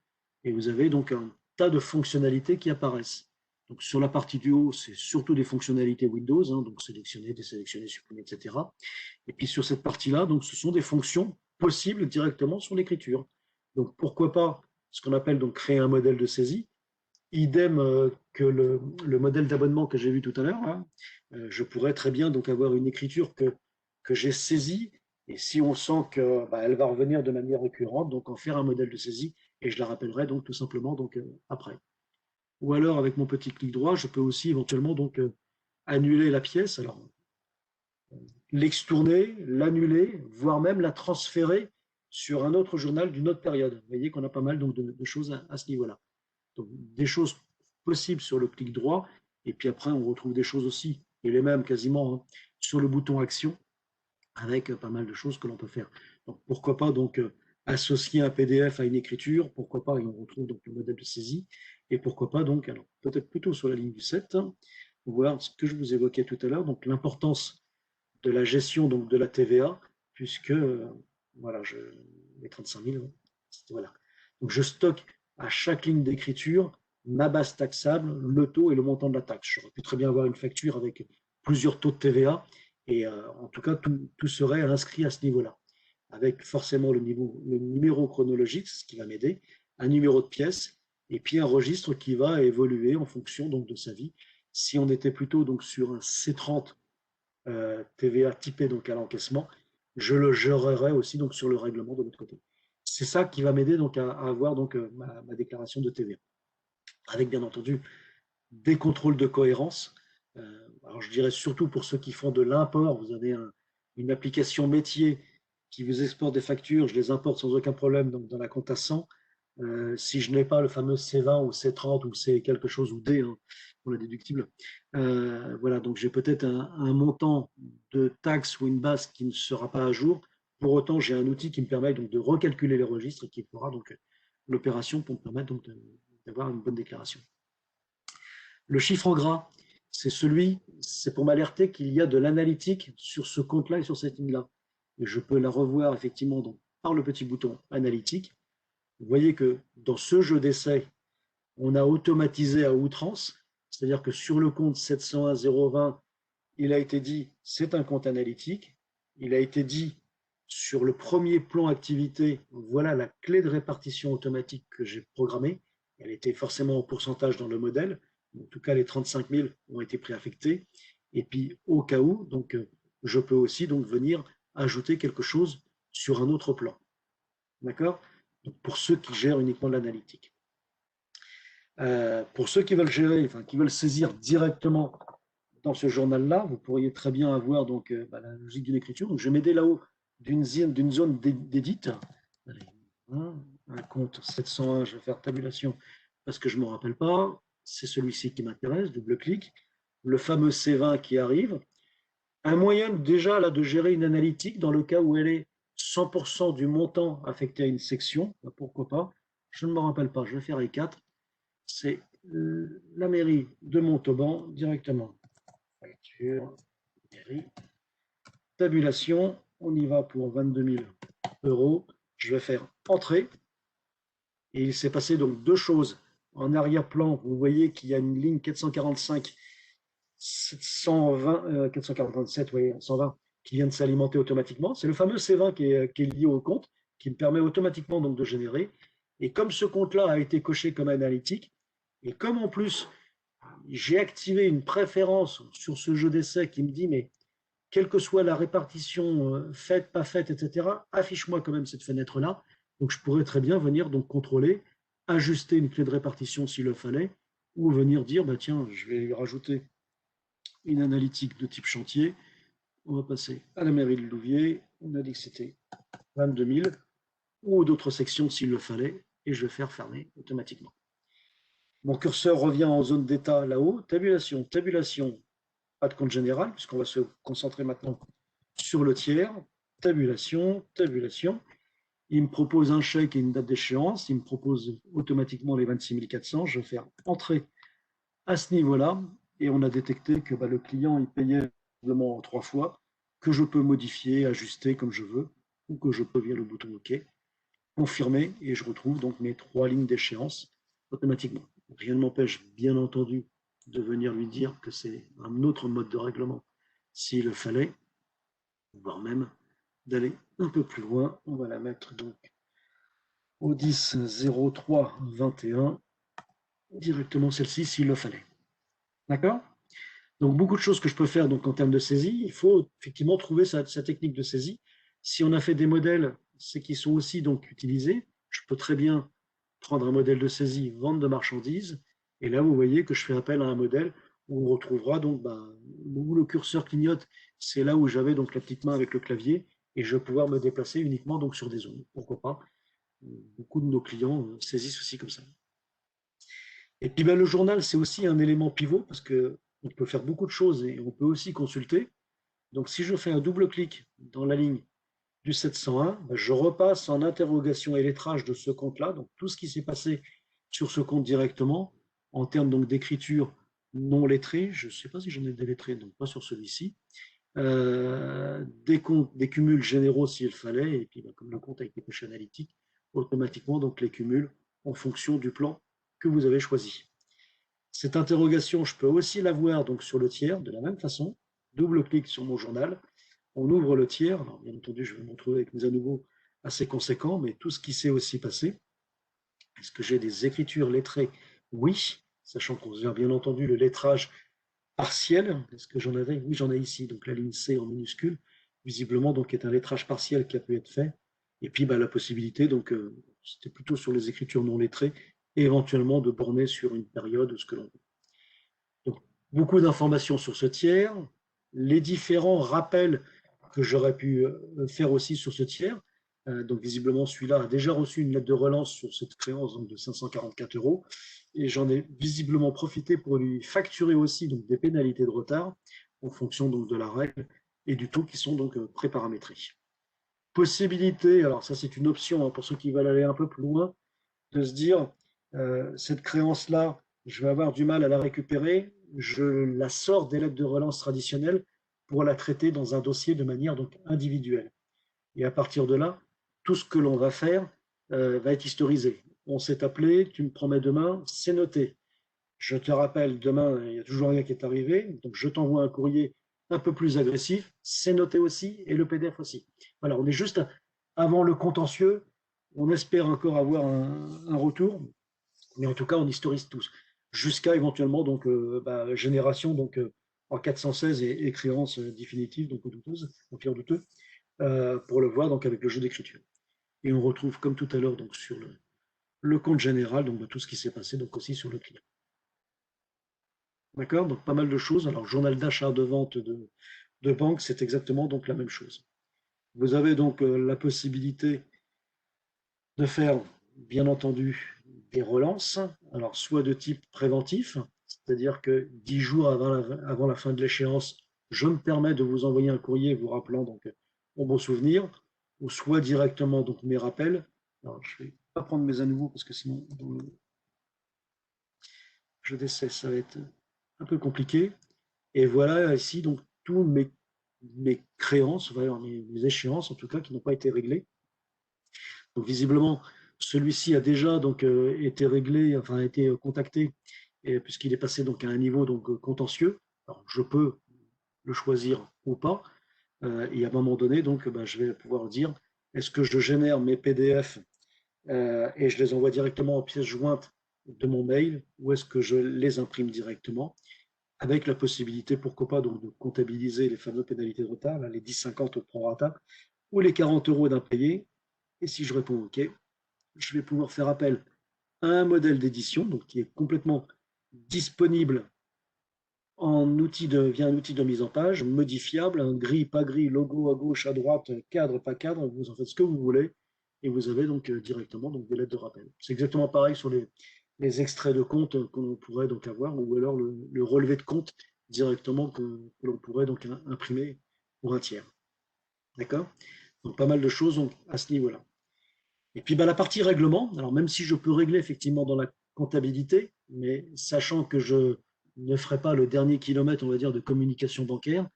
et vous avez donc un tas de fonctionnalités qui apparaissent. Donc sur la partie du haut, c'est surtout des fonctionnalités Windows, donc sélectionner, désélectionner, supprimer, etc. Et puis sur cette partie-là, donc ce sont des fonctions possibles directement sur l'écriture. Donc pourquoi pas ce qu'on appelle donc créer un modèle de saisie, idem que le modèle d'abonnement que j'ai vu tout à l'heure. Je pourrais très bien donc avoir une écriture que j'ai saisie, et si on sent que elle va revenir de manière récurrente, donc en faire un modèle de saisie, et je la rappellerai donc tout simplement donc après. Ou alors avec mon petit clic droit, je peux aussi éventuellement donc annuler la pièce, alors l'extourner, l'annuler, voire même la transférer sur un autre journal d'une autre période. Vous voyez qu'on a pas mal donc de choses à ce niveau-là. Donc des choses possible sur le clic droit. Et puis après, on retrouve des choses aussi, et les mêmes quasiment, hein, sur le bouton Action, avec pas mal de choses que l'on peut faire. Donc, pourquoi pas donc associer un PDF à une écriture, pourquoi pas, et on retrouve donc le modèle de saisie, et pourquoi pas donc, alors peut-être plutôt sur la ligne du 7, hein, voir ce que je vous évoquais tout à l'heure, donc l'importance de la gestion donc de la TVA, puisque voilà, les 35 000, hein, voilà. Donc je stocke à chaque ligne d'écriture ma base taxable, le taux et le montant de la taxe. J'aurais pu très bien avoir une facture avec plusieurs taux de TVA, et en tout cas, tout serait inscrit à ce niveau-là, avec forcément le numéro chronologique, ce qui va m'aider, un numéro de pièce, et puis un registre qui va évoluer en fonction donc de sa vie. Si on était plutôt donc sur un C30 TVA typé donc à l'encaissement, je le gérerai aussi donc sur le règlement de l'autre côté. C'est ça qui va m'aider donc à avoir donc ma déclaration de TVA, avec bien entendu des contrôles de cohérence. Alors je dirais surtout pour ceux qui font de l'import, vous avez une application métier qui vous exporte des factures, je les importe sans aucun problème donc dans la compta 100. Si je n'ai pas le fameux C20 ou C30 ou C quelque chose ou D, hein, pour la déductible, voilà, donc j'ai peut-être un montant de taxe ou une base qui ne sera pas à jour. Pour autant, j'ai un outil qui me permet donc de recalculer les registres et qui fera donc l'opération pour me permettre donc d'avoir une bonne déclaration. Le chiffre en gras, c'est pour m'alerter qu'il y a de l'analytique sur ce compte-là et sur cette ligne-là. Et je peux la revoir effectivement donc, par le petit bouton analytique. Vous voyez que dans ce jeu d'essai, on a automatisé à outrance, c'est-à-dire que sur le compte 701 020, il a été dit c'est un compte analytique. Il a été dit sur le premier plan activité, voilà la clé de répartition automatique que j'ai programmée. Elle était forcément en pourcentage dans le modèle. En tout cas, les 35 000 ont été préaffectés. Et puis, au cas où, donc, je peux aussi donc venir ajouter quelque chose sur un autre plan. D'accord? Pour ceux qui gèrent uniquement l'analytique. Pour ceux qui veulent gérer, enfin, qui veulent saisir directement dans ce journal-là, vous pourriez très bien avoir donc, la logique d'une écriture. Donc, je vais m'aider là-haut d'une zone d'édite. Un compte 701, je vais faire tabulation parce que je ne me rappelle pas. C'est celui-ci qui m'intéresse, double-clic. Le fameux C20 qui arrive. Un moyen déjà là de gérer une analytique dans le cas où elle est 100% du montant affecté à une section. Pourquoi pas? Je ne me rappelle pas, je vais faire E4. C'est la mairie de Montauban directement. Facture, mairie, tabulation, on y va pour 22 000 euros. Je vais faire entrée. Et il s'est passé donc deux choses. En arrière-plan, vous voyez qu'il y a une ligne 445, 720, 447, oui, 120, qui vient de s'alimenter automatiquement. C'est le fameux C20 qui est lié au compte, qui me permet automatiquement donc de générer. Et comme ce compte-là a été coché comme analytique, et comme en plus j'ai activé une préférence sur ce jeu d'essai qui me dit, mais quelle que soit la répartition faite, pas faite, etc., affiche-moi quand même cette fenêtre-là. Donc je pourrais très bien venir donc contrôler, ajuster une clé de répartition s'il le fallait, ou venir dire, bah tiens, je vais rajouter une analytique de type chantier. On va passer à la mairie de Louviers. On a dit que c'était 22 000, ou d'autres sections s'il le fallait, et je vais faire fermer automatiquement. Mon curseur revient en zone d'état là-haut. Tabulation, tabulation, pas de compte général, puisqu'on va se concentrer maintenant sur le tiers. Tabulation, tabulation. Il me propose un chèque et une date d'échéance. Il me propose automatiquement les 26 400. Je vais faire entrer à ce niveau-là. Et on a détecté que le client il payait en 3 fois, que je peux modifier, ajuster comme je veux, ou que je peux via le bouton OK, confirmer, et je retrouve donc mes 3 lignes d'échéance automatiquement. Rien ne m'empêche, bien entendu, de venir lui dire que c'est un autre mode de règlement s'il le fallait, voire même d'aller un peu plus loin. On va la mettre donc au 10 03 21, directement celle-ci s'il le fallait. D'accord? Donc beaucoup de choses que je peux faire donc en termes de saisie. Il faut effectivement trouver sa technique de saisie. Si on a fait des modèles, c'est qu'ils sont aussi donc utilisés. Je peux très bien prendre un modèle de saisie, vente de marchandises, et là vous voyez que je fais appel à un modèle où on retrouvera donc où le curseur clignote, c'est là où j'avais donc la petite main avec le clavier, et je vais pouvoir me déplacer uniquement donc sur des zones. Pourquoi pas? Beaucoup de nos clients saisissent aussi comme ça. Et puis ben, le journal, c'est aussi un élément pivot parce qu'on peut faire beaucoup de choses et on peut aussi consulter. Donc si je fais un double clic dans la ligne du 701, ben, je repasse en interrogation et lettrage de ce compte-là, donc tout ce qui s'est passé sur ce compte directement, en termes donc d'écriture non lettrée, je ne sais pas si j'en ai des lettrés, donc pas sur celui-ci, des comptes, des cumuls généraux s'il fallait, et puis ben, comme le compte a été coché analytique, automatiquement donc les cumuls en fonction du plan que vous avez choisi. Cette interrogation, je peux aussi la voir donc sur le tiers de la même façon. Double clic sur mon journal, on ouvre le tiers. Alors, bien entendu, je vais me retrouver avec mes à nouveau assez conséquents, mais tout ce qui s'est aussi passé. Est-ce que j'ai des écritures lettrées? Oui, sachant qu'on vient bien entendu le lettrage partiel. Est-ce que j'en avais? Oui, j'en ai ici. Donc la ligne C en minuscule, visiblement, donc est un lettrage partiel qui a pu être fait. Et puis bah, la possibilité, donc c'était plutôt sur les écritures non lettrées, et éventuellement de borner sur une période ce que l'on veut. Donc, beaucoup d'informations sur ce tiers, les différents rappels que j'aurais pu faire aussi sur ce tiers. Donc, visiblement, celui-là a déjà reçu une lettre de relance sur cette créance donc, de 544 euros. Et j'en ai visiblement profité pour lui facturer aussi donc, des pénalités de retard en fonction donc, de la règle et du taux qui sont donc préparamétrés. Possibilité, alors ça c'est une option hein, pour ceux qui veulent aller un peu plus loin, de se dire, cette créance-là, je vais avoir du mal à la récupérer, je la sors des lettres de relance traditionnelles pour la traiter dans un dossier de manière donc individuelle. Et à partir de là, tout ce que l'on va faire va être historisé. On s'est appelé, tu me promets demain, c'est noté. Je te rappelle, demain, il y a toujours rien qui est arrivé, donc je t'envoie un courrier un peu plus agressif, c'est noté aussi, et le PDF aussi. Voilà, on est juste avant le contentieux, on espère encore avoir un retour, mais en tout cas, on historise tous, jusqu'à éventuellement donc génération donc en 416 et créance définitive, donc douteuse, empire douteux, pour le voir donc avec le jeu d'écriture. Et on retrouve comme tout à l'heure donc sur le compte général donc de tout ce qui s'est passé donc aussi sur le client. D'accord? Donc pas mal de choses. Alors journal d'achat de vente de banque, c'est exactement donc la même chose. Vous avez donc la possibilité de faire, bien entendu, des relances, alors soit de type préventif, c'est-à-dire que 10 jours avant la fin de l'échéance, je me permets de vous envoyer un courrier vous rappelant donc mon bon souvenir, ou soit directement donc mes rappels. Alors je ne vais pas prendre mes à nouveau parce que sinon dans le jeu d'essai ça va être un peu compliqué. Et voilà ici donc tous mes créances, mes échéances en tout cas qui n'ont pas été réglées. Donc visiblement, celui-ci a déjà donc été réglé, enfin été contacté, puisqu'il est passé donc à un niveau donc contentieux. Alors je peux le choisir ou pas. Et à un moment donné, donc je vais pouvoir dire est-ce que je génère mes PDF et je les envoie directement en pièce jointe de mon mail ou est-ce que je les imprime directement avec la possibilité, pourquoi pas, donc, de comptabiliser les fameuses pénalités de retard, là, les 10,50 au prorata ou les 40 euros d'impayé. Et si je réponds OK, je vais pouvoir faire appel à un modèle d'édition donc qui est complètement disponible via un outil de mise en page, modifiable, un gris, pas gris, logo à gauche, à droite, cadre, pas cadre, vous en faites ce que vous voulez, et vous avez donc directement donc, des lettres de rappel. C'est exactement pareil sur les extraits de compte que l'on pourrait donc avoir, ou alors le relevé de compte directement que l'on pourrait donc imprimer pour un tiers. D'accord? Donc pas mal de choses donc, à ce niveau-là. Et puis la partie règlement, alors même si je peux régler effectivement dans la comptabilité, mais sachant que je ne ferai pas le dernier kilomètre, on va dire, de communication bancaire,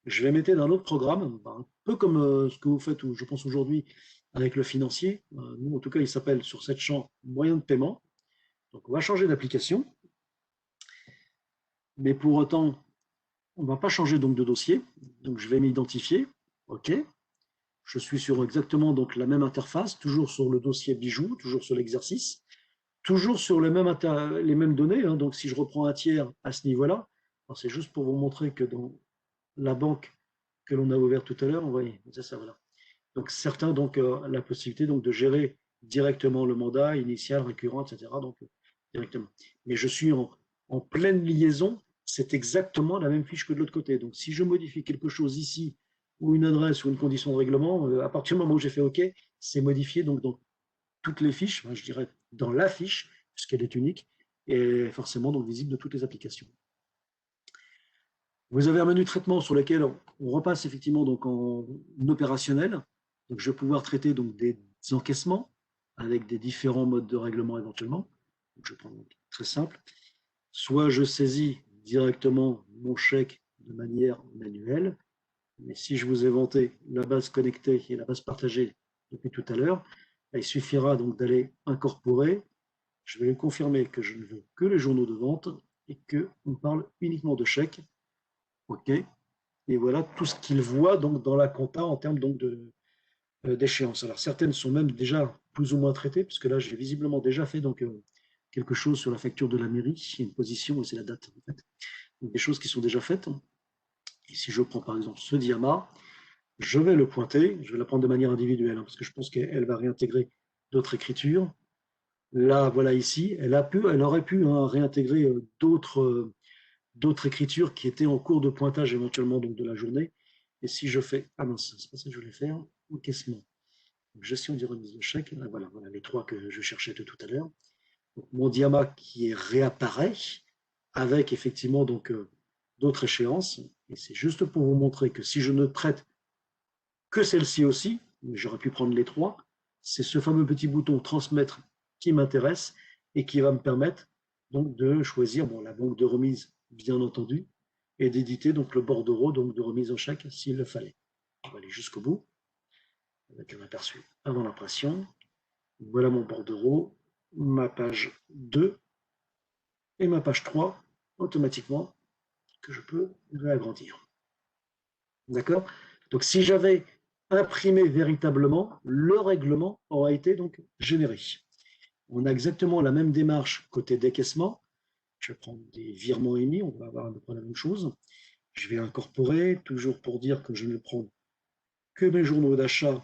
je vais mettre dans un autre programme, un peu comme ce que vous faites, je pense aujourd'hui, avec le financier. Nous, en tout cas, il s'appelle sur cette champ moyen de paiement. Donc, on va changer d'application, mais pour autant, on ne va pas changer donc de dossier. Donc, je vais m'identifier. OK. Je suis sur exactement donc la même interface, toujours sur le dossier bijoux, toujours sur l'exercice. Toujours sur les mêmes données, hein, donc si je reprends un tiers à ce niveau-là, c'est juste pour vous montrer que dans la banque que l'on a ouverte tout à l'heure, vous voyez, c'est ça, voilà. Donc certains donc la possibilité donc de gérer directement le mandat initial, récurrent, etc. Donc directement. Mais je suis en pleine liaison, c'est exactement la même fiche que de l'autre côté. Donc si je modifie quelque chose ici, ou une adresse ou une condition de règlement, à partir du moment où j'ai fait OK, c'est modifié donc dans toutes les fiches, je dirais dans la fiche, puisqu'elle est unique, est forcément donc visible de toutes les applications. Vous avez un menu traitement sur lequel on repasse effectivement donc en opérationnel. Donc je vais pouvoir traiter donc des encaissements avec des différents modes de règlement éventuellement. Donc je prends très simple. Soit je saisis directement mon chèque de manière manuelle, mais si je vous ai vanté la base connectée et la base partagée depuis tout à l'heure, il suffira donc d'aller incorporer. Je vais lui confirmer que je ne veux que les journaux de vente et qu'on parle uniquement de chèques. OK. Et voilà tout ce qu'il voit donc dans la compta en termes donc d'échéance. Alors certaines sont même déjà plus ou moins traitées, puisque là j'ai visiblement déjà fait donc quelque chose sur la facture de la mairie, il y a une position et c'est la date en fait. Donc des choses qui sont déjà faites. Et si je prends par exemple ce diamant, je vais le pointer, je vais la prendre de manière individuelle, hein, parce que je pense qu'elle va réintégrer d'autres écritures. Là, voilà ici, elle aurait pu hein, réintégrer d'autres écritures qui étaient en cours de pointage éventuellement donc de la journée. Et si je fais, ah mince, c'est pas ça que je voulais faire, encaissement, gestion des remises de chèques, voilà, voilà les trois que je cherchais de tout à l'heure. Mon diamant qui réapparaît avec effectivement donc d'autres échéances. Et c'est juste pour vous montrer que si je ne traite que celle-ci aussi, mais j'aurais pu prendre les trois, c'est ce fameux petit bouton transmettre qui m'intéresse et qui va me permettre donc de choisir bon, la banque de remise bien entendu et d'éditer donc le bordereau donc de remise en chèque s'il le fallait. On va aller jusqu'au bout avec un aperçu avant l'impression. Voilà mon bordereau, ma page 2 et ma page 3 automatiquement que je peux réagrandir. D'accord? Donc si j'avais imprimé véritablement, le règlement aura été donc généré. On a exactement la même démarche côté décaissement. Je vais prendre des virements émis, on va avoir à peu près la même chose. Je vais incorporer, toujours pour dire que je ne prends que mes journaux d'achat,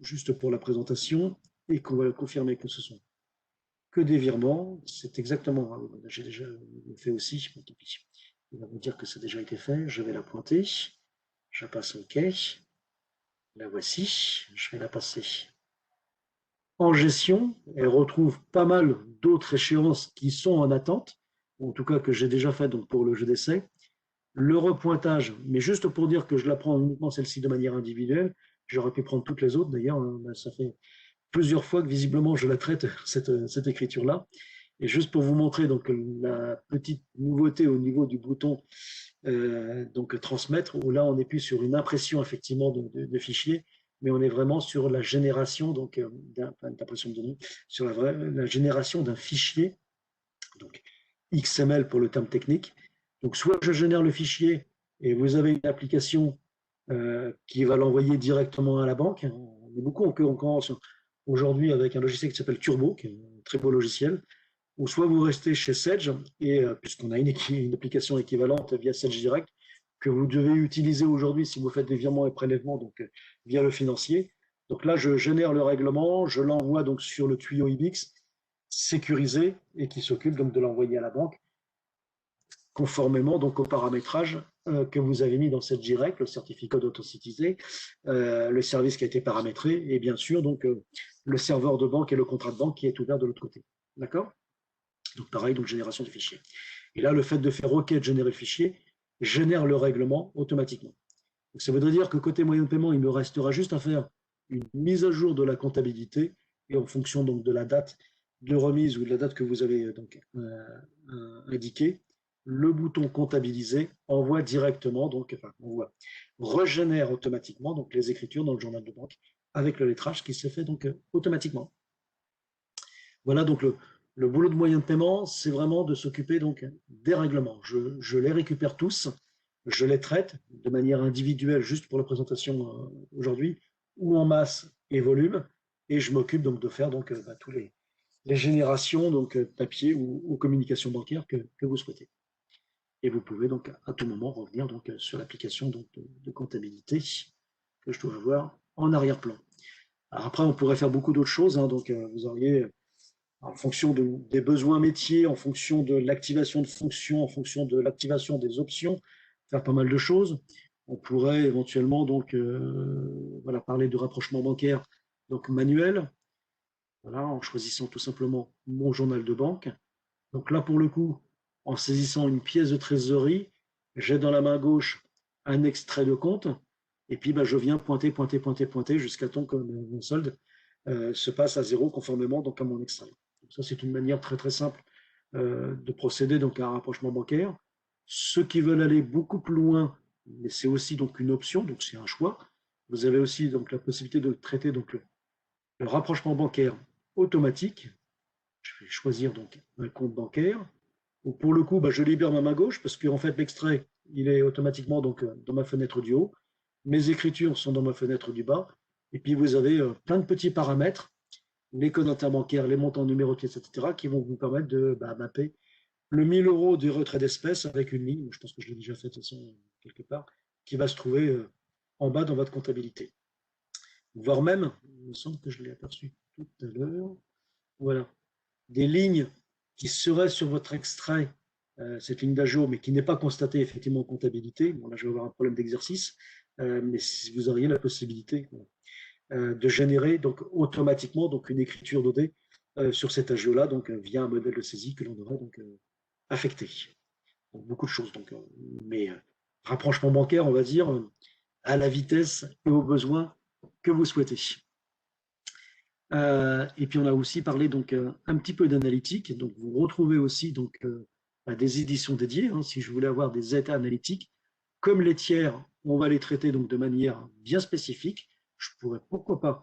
juste pour la présentation, et qu'on va confirmer que ce sont que des virements. C'est exactement, hein, j'ai déjà fait aussi, bon, tant pis. Il va me dire que ça a déjà été fait, je vais la pointer, je passe OK, la voici, je vais la passer en gestion. Elle retrouve pas mal d'autres échéances qui sont en attente, en tout cas que j'ai déjà fait donc pour le jeu d'essai. Le repointage, mais juste pour dire que je la prends uniquement celle-ci de manière individuelle, j'aurais pu prendre toutes les autres d'ailleurs, hein, ça fait plusieurs fois que visiblement je la traite, cette écriture-là. Et juste pour vous montrer donc la petite nouveauté au niveau du bouton donc transmettre, où là on n'est plus sur une impression effectivement de fichiers, mais on est vraiment sur la génération donc d'impression de données, sur la génération d'un fichier, donc XML pour le terme technique. Donc soit je génère le fichier et vous avez une application qui va l'envoyer directement à la banque. On est beaucoup encore aujourd'hui avec un logiciel qui s'appelle Turbo, qui est un très beau logiciel, ou soit vous restez chez Sedge, et puisqu'on a une application équivalente via Sedge Direct, que vous devez utiliser aujourd'hui si vous faites des virements et prélèvements donc, via le financier. Donc là, je génère le règlement, je l'envoie donc sur le tuyau IBIX sécurisé et qui s'occupe donc de l'envoyer à la banque conformément donc au paramétrage que vous avez mis dans cette direct, le certificat d'authenticité, le service qui a été paramétré et bien sûr donc le serveur de banque et le contrat de banque qui est ouvert de l'autre côté. D'accord? Donc pareil, donc génération de fichiers. Et là, le fait de faire OK, de générer le fichier, génère le règlement automatiquement. Donc ça voudrait dire que côté moyen de paiement, il me restera juste à faire une mise à jour de la comptabilité et en fonction donc de la date de remise ou de la date que vous avez donc indiquée, le bouton comptabiliser envoie directement, donc enfin envoie, régénère automatiquement donc les écritures dans le journal de banque avec le lettrage qui se fait donc automatiquement. Voilà donc le boulot de moyen de paiement, c'est vraiment de s'occuper donc des règlements. Je les récupère tous, je les traite de manière individuelle juste pour la présentation aujourd'hui, ou en masse et volume, et je m'occupe donc de faire donc tous les générations donc papier ou communication bancaire que vous souhaitez. Et vous pouvez donc à tout moment revenir donc sur l'application de comptabilité que je dois avoir en arrière-plan. Après, on pourrait faire beaucoup d'autres choses, hein, donc vous auriez en fonction des besoins métiers, en fonction de l'activation de fonctions, en fonction de l'activation des options, faire pas mal de choses. On pourrait éventuellement donc voilà, parler de rapprochement bancaire donc manuel, voilà, en choisissant tout simplement mon journal de banque. Donc là, pour le coup, en saisissant une pièce de trésorerie, j'ai dans la main gauche un extrait de compte, et puis je viens pointer, pointer, pointer, pointer jusqu'à temps que mon solde se passe à zéro conformément donc à mon extrait. Donc ça, c'est une manière très très simple de procéder donc à un rapprochement bancaire. Ceux qui veulent aller beaucoup plus loin, mais c'est aussi donc une option, donc c'est un choix. Vous avez aussi donc la possibilité de traiter donc le rapprochement bancaire automatique. Je vais choisir donc un compte bancaire. Ou pour le coup, je libère ma main gauche parce qu'en fait l'extrait il est automatiquement donc dans ma fenêtre du haut. Mes écritures sont dans ma fenêtre du bas. Et puis vous avez plein de petits paramètres, les codes interbancaires, les montants numérotés, etc., qui vont vous permettre de mapper le 1000 € du retrait d'espèces avec une ligne, je pense que je l'ai déjà fait de toute façon quelque part, qui va se trouver en bas dans votre comptabilité. Voire même, il me semble que je l'ai aperçu tout à l'heure, voilà, des lignes qui seraient sur votre extrait, cette ligne d'agio, mais qui n'est pas constatée effectivement en comptabilité. Bon, là, je vais avoir un problème d'exercice, mais si vous auriez la possibilité de générer donc automatiquement donc une écriture d'OD sur cet agio-là, donc via un modèle de saisie que l'on aurait donc affecté. Donc, beaucoup de choses. Donc, mais rapprochement bancaire, on va dire, à la vitesse et aux besoins que vous souhaitez. Et puis on a aussi parlé donc un petit peu d'analytique. Donc vous retrouvez aussi donc des éditions dédiées. Hein, si je voulais avoir des états analytiques, comme les tiers, on va les traiter donc de manière bien spécifique. Je pourrais pourquoi pas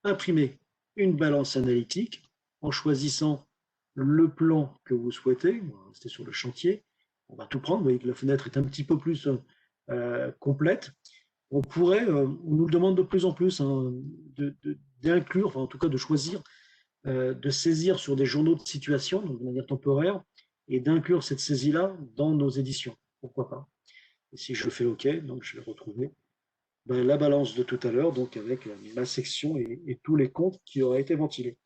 imprimer une balance analytique en choisissant le plan que vous souhaitez. On va rester sur le chantier. On va tout prendre. Vous voyez que la fenêtre est un petit peu plus complète. On pourrait, on nous le demande de plus en plus, hein, d'inclure, enfin en tout cas de choisir, de saisir sur des journaux de situation, donc de manière temporaire, et d'inclure cette saisie-là dans nos éditions. Pourquoi pas? Et si je fais OK, donc je vais retrouver la balance de tout à l'heure, donc avec ma section et tous les comptes qui auraient été ventilés.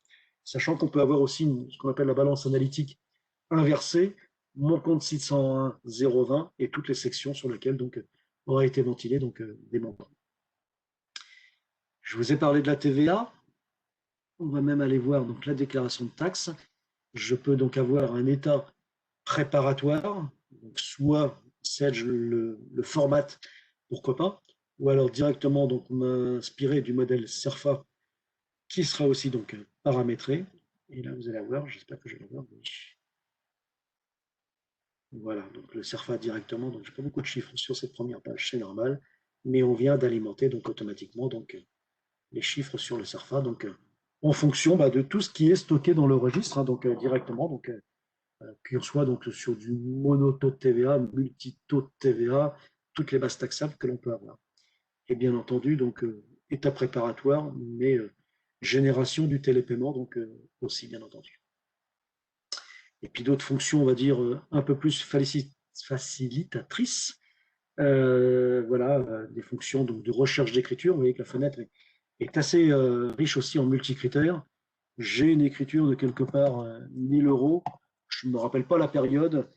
Sachant qu'on peut avoir aussi ce qu'on appelle la balance analytique inversée, mon compte 601 020 et toutes les sections sur lesquelles donc auraient été ventilés donc des montants. Je vous ai parlé de la TVA. On va même aller voir donc la déclaration de taxes. Je peux donc avoir un état préparatoire, donc soit Sage le format, pourquoi pas, ou alors directement donc m'inspirer du modèle CERFA qui sera aussi donc paramétré. Et là vous allez voir, j'espère que je vais voir. Voilà, donc le CERFA directement. Donc j'ai pas beaucoup de chiffres sur cette première page, c'est normal, mais on vient d'alimenter donc automatiquement donc les chiffres sur le CERFA, donc en fonction de tout ce qui est stocké dans le registre, hein, donc directement, donc qu'on soit donc sur du monotaux de TVA, multitaux de TVA, toutes les bases taxables que l'on peut avoir. Et bien entendu, donc état préparatoire, mais génération du télépaiement, donc aussi bien entendu. Et puis d'autres fonctions, on va dire, un peu plus facilitatrices. Voilà, des fonctions donc, de recherche d'écriture. Vous voyez que la fenêtre est assez riche aussi en multicritères. J'ai une écriture de quelque part 1000 €. Je ne me rappelle pas la période.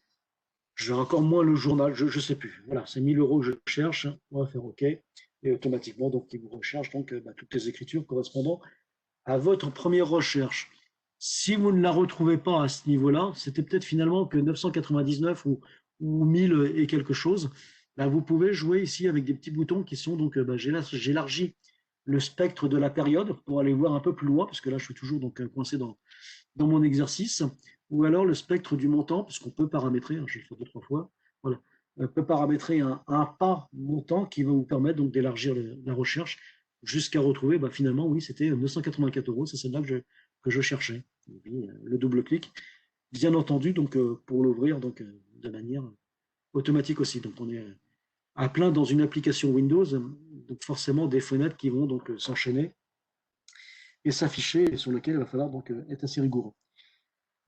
J'ai encore moins le journal. Je ne sais plus. Voilà, c'est 1000 € que je cherche. On va faire OK. Et automatiquement, donc, il vous recherche donc, toutes les écritures correspondant à votre première recherche. Si vous ne la retrouvez pas à ce niveau-là, c'était peut-être finalement que 999 ou 1000 et quelque chose. Vous pouvez jouer ici avec des petits boutons qui sont donc, j'élargis le spectre de la période pour aller voir un peu plus loin, parce que là, je suis toujours donc coincé dans mon exercice, ou alors le spectre du montant, puisqu'on peut paramétrer, je vais le faire 2-3 fois, voilà, on peut paramétrer un pas montant qui va vous permettre donc d'élargir la recherche jusqu'à retrouver, finalement, oui, c'était 984 €, c'est celle-là que je cherchais. Et puis, le double-clic, bien entendu, donc pour l'ouvrir donc de manière automatique aussi. Donc on est à plein dans une application Windows, donc forcément des fenêtres qui vont donc s'enchaîner et s'afficher et sur lesquelles il va falloir donc être assez rigoureux.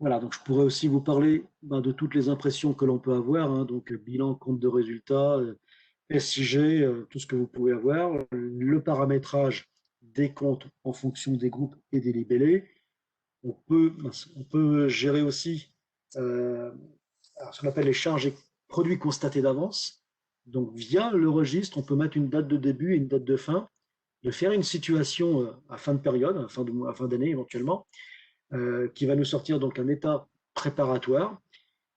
Voilà, donc je pourrais aussi vous parler de toutes les impressions que l'on peut avoir, hein, donc bilan, compte de résultats, SIG, tout ce que vous pouvez avoir, le paramétrage des comptes en fonction des groupes et des libellés. On peut gérer aussi ce qu'on appelle les charges et produits constatés d'avance. Donc via le registre, on peut mettre une date de début et une date de fin, de faire une situation à fin de période, à fin d'année éventuellement, qui va nous sortir donc un état préparatoire.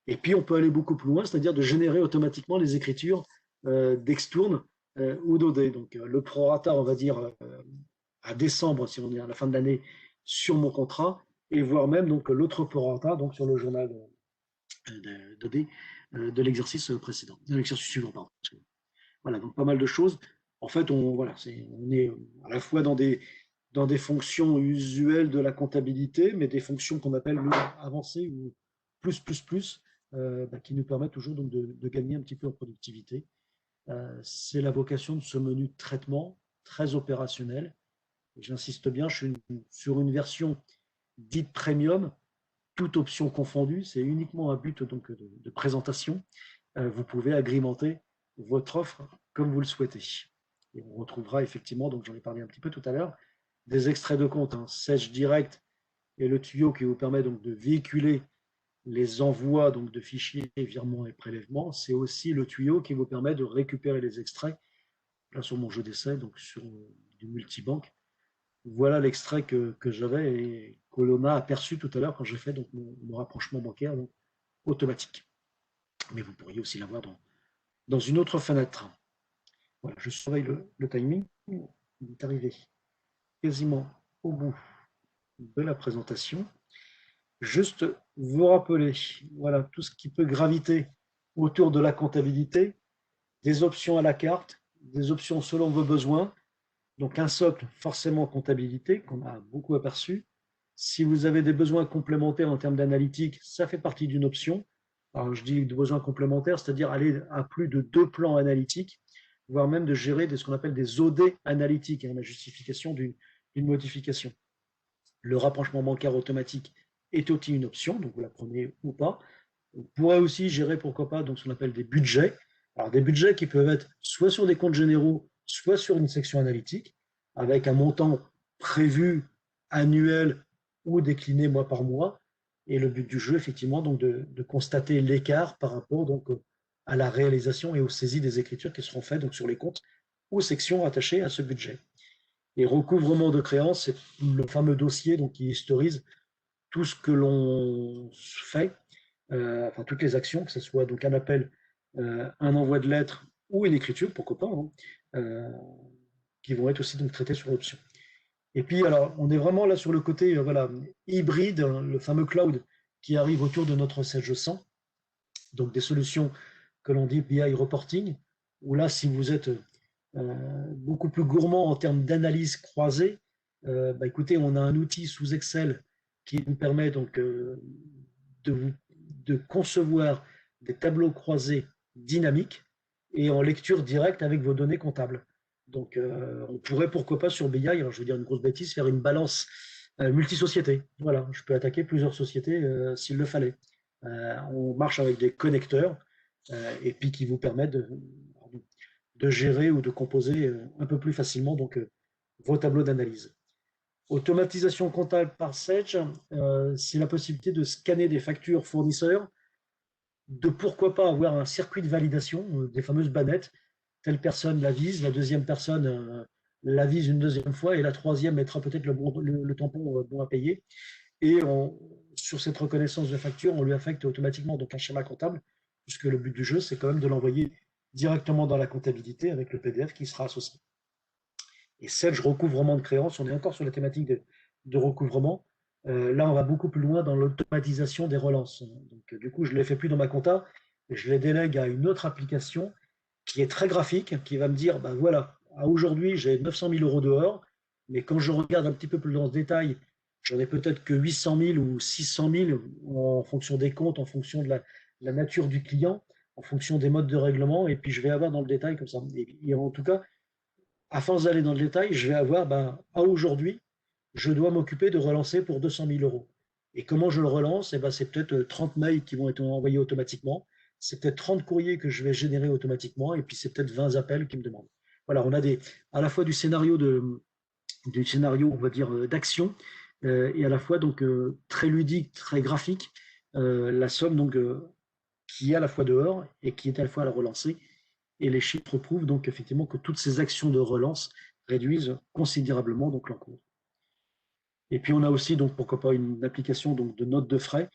Et puis, on peut aller beaucoup plus loin, c'est-à-dire de générer automatiquement les écritures d'extourne ou d'OD. Donc, le prorata, on va dire, à décembre, si on est à la fin de l'année, sur mon contrat, et voire même donc l'autre prorata, donc sur le journal d'OD de l'exercice précédent, de l'exercice suivant, pardon. Voilà, donc pas mal de choses. En fait, on est à la fois dans des fonctions usuelles de la comptabilité, mais des fonctions qu'on appelle nous, avancées ou plus, qui nous permettent toujours donc de gagner un petit peu en productivité. C'est la vocation de ce menu de traitement très opérationnel. J'insiste bien, je suis sur une version dite premium, toute option confondue. C'est uniquement un but donc de présentation. Vous pouvez agrémenter votre offre comme vous le souhaitez. Et on retrouvera effectivement, donc j'en ai parlé un petit peu tout à l'heure, des extraits de compte, Sage Direct et le tuyau qui vous permet donc de véhiculer les envois donc de fichiers, virements et prélèvements. C'est aussi le tuyau qui vous permet de récupérer les extraits. Là sur mon jeu d'essai, donc sur du multibanque, voilà l'extrait que j'avais et que l'on a aperçu tout à l'heure quand j'ai fait donc mon rapprochement bancaire donc, automatique. Mais vous pourriez aussi l'avoir dans une autre fenêtre. Voilà, je surveille le timing. Il est arrivé quasiment au bout de la présentation. Juste vous rappeler, voilà, tout ce qui peut graviter autour de la comptabilité, des options à la carte, des options selon vos besoins. Donc un socle forcément comptabilité qu'on a beaucoup aperçu. Si vous avez des besoins complémentaires en termes d'analytique, ça fait partie d'une option. Alors je dis de besoins complémentaires, c'est-à-dire aller à plus de 2 plans analytiques, voire même de gérer ce qu'on appelle des OD analytiques, la justification d'une modification. Le rapprochement bancaire automatique est aussi une option, donc vous la prenez ou pas. On pourrait aussi gérer, pourquoi pas, donc ce qu'on appelle des budgets. Alors des budgets qui peuvent être soit sur des comptes généraux, soit sur une section analytique, avec un montant prévu annuel ou décliné mois par mois. Et le but du jeu, effectivement, donc de constater l'écart par rapport donc à la réalisation et aux saisies des écritures qui seront faites donc sur les comptes ou sections attachées à ce budget. Et recouvrement de créances, c'est le fameux dossier donc, qui historise tout ce que l'on fait, enfin toutes les actions, que ce soit donc un appel, un envoi de lettres ou une écriture, pourquoi pas, qui vont être aussi donc traitées sur l'option. Et puis alors, on est vraiment là sur le côté voilà, hybride, le fameux cloud qui arrive autour de notre Sage 100, donc des solutions que l'on dit BI reporting, où là, si vous êtes beaucoup plus gourmand en termes d'analyse croisée, écoutez, on a un outil sous Excel qui nous permet donc de, de concevoir des tableaux croisés dynamiques et en lecture directe avec vos données comptables. Donc, on pourrait, pourquoi pas, sur BI, alors je veux dire une grosse bêtise, faire une balance multisociété. Voilà, je peux attaquer plusieurs sociétés s'il le fallait. On marche avec des connecteurs et puis qui vous permettent de gérer ou de composer un peu plus facilement donc, vos tableaux d'analyse. Automatisation comptable par Sage, c'est la possibilité de scanner des factures fournisseurs, de pourquoi pas avoir un circuit de validation, des fameuses bannettes. Telle personne la vise, la deuxième personne la vise une deuxième fois et la troisième mettra peut-être le tampon bon à payer. Et sur cette reconnaissance de facture, on lui affecte automatiquement donc un schéma comptable, puisque le but du jeu, c'est quand même de l'envoyer directement dans la comptabilité avec le PDF qui sera associé. Et Sage recouvrement de créances, on est encore sur la thématique de recouvrement. Là, on va beaucoup plus loin dans l'automatisation des relances. Donc, du coup, je ne les fais plus dans ma compta, je les délègue à une autre application qui est très graphique, qui va me dire, ben voilà, aujourd'hui, j'ai 900 000 euros dehors, mais quand je regarde un petit peu plus dans ce détail, j'en ai peut-être que 800 000 ou 600 000 en fonction des comptes, en fonction de la nature du client, en fonction des modes de règlement, et puis je vais avoir dans le détail comme ça. Et en tout cas, à force d'aller dans le détail, je vais avoir, à aujourd'hui, je dois m'occuper de relancer pour 200 000 euros. Et comment je le relance? C'est peut-être 30 mails qui vont être envoyés automatiquement, c'est peut-être 30 courriers que je vais générer automatiquement, et puis c'est peut-être 20 appels qui me demandent. Voilà, on a à la fois du scénario, on va dire, d'action, et à la fois donc très ludique, très graphique, la somme donc qui est à la fois dehors et qui est à la fois à la relancer. Et les chiffres prouvent donc effectivement que toutes ces actions de relance réduisent considérablement donc l'encours. Et puis on a aussi donc pourquoi pas une application donc de notes de frais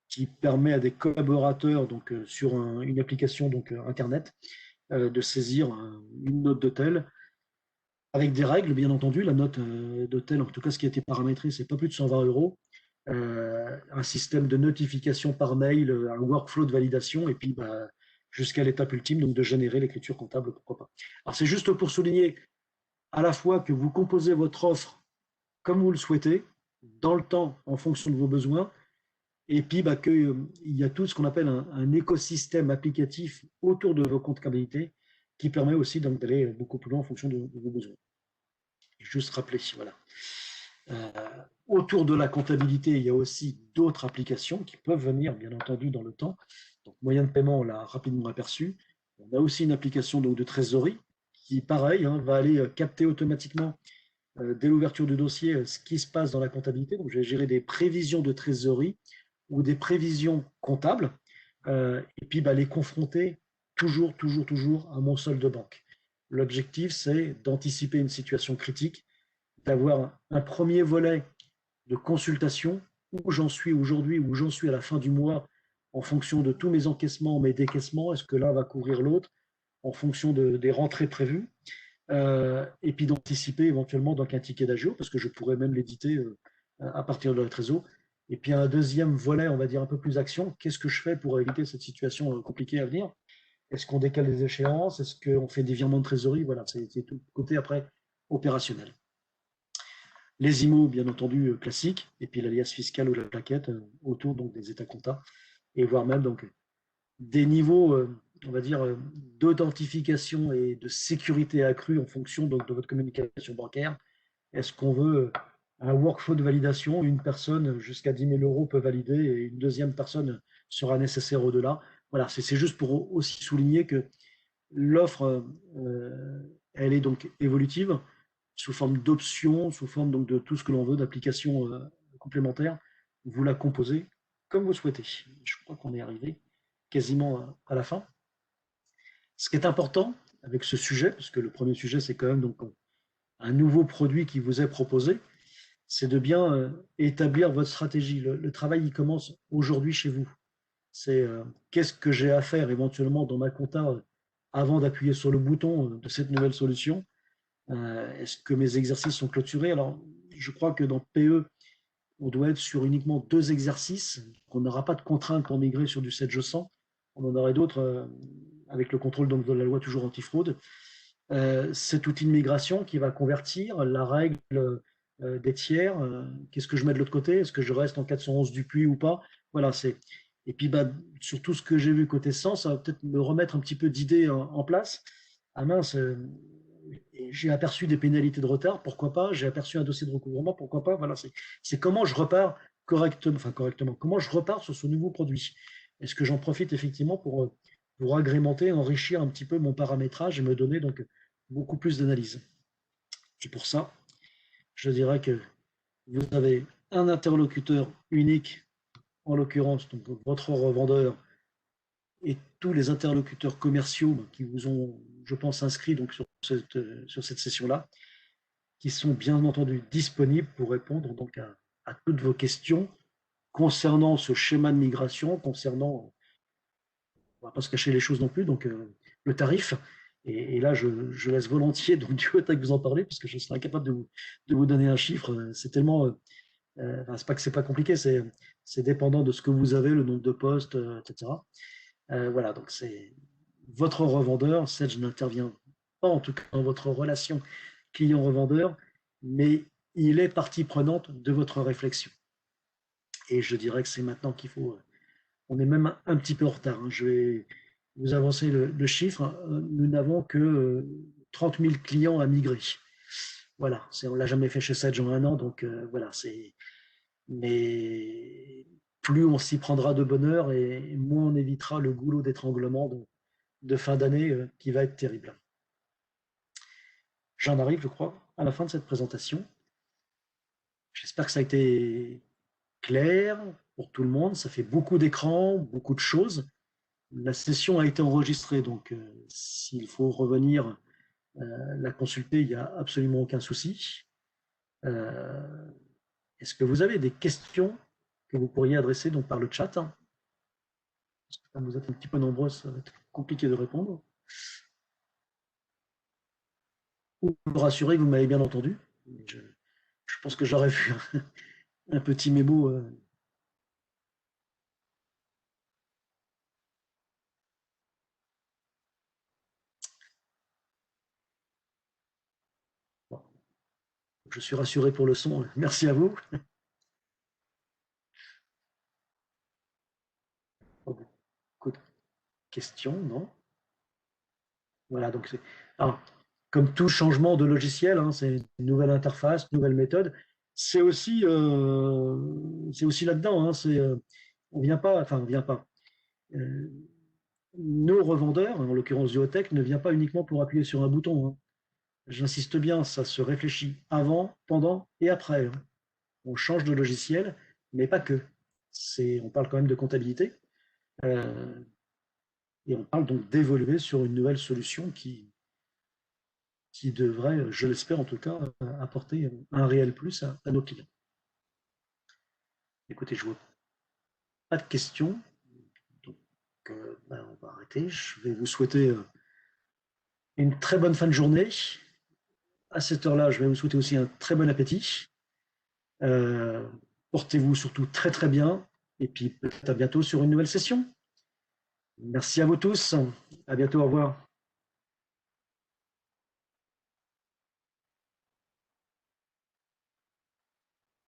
qui permet à des collaborateurs donc, sur une application donc, Internet de saisir une note d'hôtel avec des règles, bien entendu. La note d'hôtel, en tout cas ce qui a été paramétré, c'est pas plus de 120 euros. Un système de notification par mail, un workflow de validation, et puis bah, jusqu'à l'étape ultime, donc de générer l'écriture comptable, pourquoi pas. Alors c'est juste pour souligner à la fois que vous composez votre offre comme vous le souhaitez, dans le temps, en fonction de vos besoins, et puis bah, qu'il y a tout ce qu'on appelle un écosystème applicatif autour de vos comptabilités qui permet aussi d'aller beaucoup plus loin en fonction de vos besoins. Juste rappeler, voilà. Euh, Autour de la comptabilité, il y a aussi d'autres applications qui peuvent venir, bien entendu, dans le temps. Donc, moyen de paiement, on l'a rapidement aperçu. On a aussi une application donc, de trésorerie qui, pareil, hein, va aller capter automatiquement, dès l'ouverture du dossier, ce qui se passe dans la comptabilité. Donc, je vais gérer des prévisions de trésorerie ou des prévisions comptables, et puis bah, les confronter toujours à mon solde de banque. L'objectif, c'est d'anticiper une situation critique, d'avoir un premier volet de consultation, où j'en suis aujourd'hui, où j'en suis à la fin du mois, en fonction de tous mes encaissements, mes décaissements, est-ce que l'un va couvrir l'autre, en fonction des rentrées prévues, et puis d'anticiper éventuellement donc un ticket d'agio, parce que je pourrais même l'éditer à partir de la trésor. Et puis un deuxième volet, on va dire un peu plus action, qu'est-ce que je fais pour éviter cette situation compliquée à venir? Est-ce qu'on décale les échéances? Est-ce qu'on fait des virements de trésorerie? Voilà, c'est tout le côté après opérationnel. Les IMO, bien entendu, classiques, et puis l'alias fiscal ou la plaquette autour donc, des états comptables, et voire même donc, des niveaux, on va dire, d'authentification et de sécurité accrue en fonction donc, de votre communication bancaire. Est-ce qu'on veut un workflow de validation? Une personne jusqu'à 10 000 euros peut valider et une deuxième personne sera nécessaire au-delà. Voilà, c'est juste pour aussi souligner que l'offre, elle est donc évolutive sous forme d'options, sous forme donc de tout ce que l'on veut, d'applications complémentaires. Vous la composez comme vous souhaitez. Je crois qu'on est arrivé quasiment à la fin. Ce qui est important avec ce sujet, parce que le premier sujet, c'est quand même donc un nouveau produit qui vous est proposé, c'est de bien établir votre stratégie. Le travail, il commence aujourd'hui chez vous. C'est qu'est-ce que j'ai à faire éventuellement dans ma compta avant d'appuyer sur le bouton de cette nouvelle solution. Est-ce que mes exercices sont clôturés? Alors, je crois que dans PE, on doit être sur uniquement 2 exercices. On n'aura pas de contrainte pour migrer sur du 7G100. On en aurait d'autres avec le contrôle donc, de la loi toujours antifraude. Cet outil de migration qui va convertir la règle des tiers. Qu'est-ce que je mets de l'autre côté? Est-ce que je reste en 411 du puits ou pas? Voilà, c'est. Et puis, bah, sur tout ce que j'ai vu côté sens, ça va peut-être me remettre un petit peu d'idées en place. Ah mince, j'ai aperçu des pénalités de retard, pourquoi pas? J'ai aperçu un dossier de recouvrement, pourquoi pas? Voilà, c'est comment je repars correctement, comment je repars sur ce nouveau produit. Est-ce que j'en profite effectivement pour agrémenter, enrichir un petit peu mon paramétrage et me donner donc beaucoup plus d'analyse. Et pour ça, je dirais que vous avez un interlocuteur unique, en l'occurrence donc votre revendeur et tous les interlocuteurs commerciaux qui vous ont, je pense, inscrits donc sur cette session-là, qui sont bien entendu disponibles pour répondre donc à toutes vos questions concernant ce schéma de migration, concernant, on ne va pas se cacher les choses non plus, donc le tarif. Et là, je laisse volontiers donc du haut que vous en parler, parce que je serai incapable de vous donner un chiffre. C'est tellement, c'est pas que c'est pas compliqué, c'est dépendant de ce que vous avez, le nombre de postes, etc. Voilà, donc c'est votre revendeur. Je n'interviens pas en tout cas dans votre relation client-revendeur, mais il est partie prenante de votre réflexion. Et je dirais que c'est maintenant qu'il faut. On est même un petit peu en retard. Hein. Je vais vous avancer le chiffre. Nous n'avons que 30 000 clients à migrer. Voilà, on ne l'a jamais fait chez Sedge en un an, donc voilà, c'est. Mais plus on s'y prendra de bonne heure et moins on évitera le goulot d'étranglement de fin d'année qui va être terrible. J'en arrive, je crois, à la fin de cette présentation. J'espère que ça a été clair pour tout le monde. Ça fait beaucoup d'écrans, beaucoup de choses. La session a été enregistrée, donc s'il faut revenir la consulter, il n'y a absolument aucun souci. Est-ce que vous avez des questions que vous pourriez adresser donc, par le chat? Comme vous êtes un petit peu nombreux, ça va être compliqué de répondre. Ou me rassurer que vous m'avez bien entendu. Je, je pense que j'aurais vu un petit mémo. Bon, je suis rassuré pour le son. Merci à vous. Beaucoup de questions, non? Voilà, donc alors, comme tout changement de logiciel, hein, c'est une nouvelle interface, une nouvelle méthode. C'est aussi là-dedans. Hein, on vient pas, enfin, on vient pas. Euh, nos revendeurs, en l'occurrence Geotech, ne vient pas uniquement pour appuyer sur un bouton. Hein. J'insiste bien, ça se réfléchit avant, pendant et après. Hein. On change de logiciel, mais pas que. On parle quand même de comptabilité euh, et on parle donc d'évoluer sur une nouvelle solution qui devrait, je l'espère en tout cas, apporter un réel plus à nos clients. Écoutez, je vois pas de questions, donc ben, on va arrêter. Je vais vous souhaiter une très bonne fin de journée. À cette heure-là, je vais vous souhaiter aussi un très bon appétit. Euh, Portez-vous surtout très très bien et puis peut-être à bientôt sur une nouvelle session. Merci à vous tous. À bientôt. Au revoir.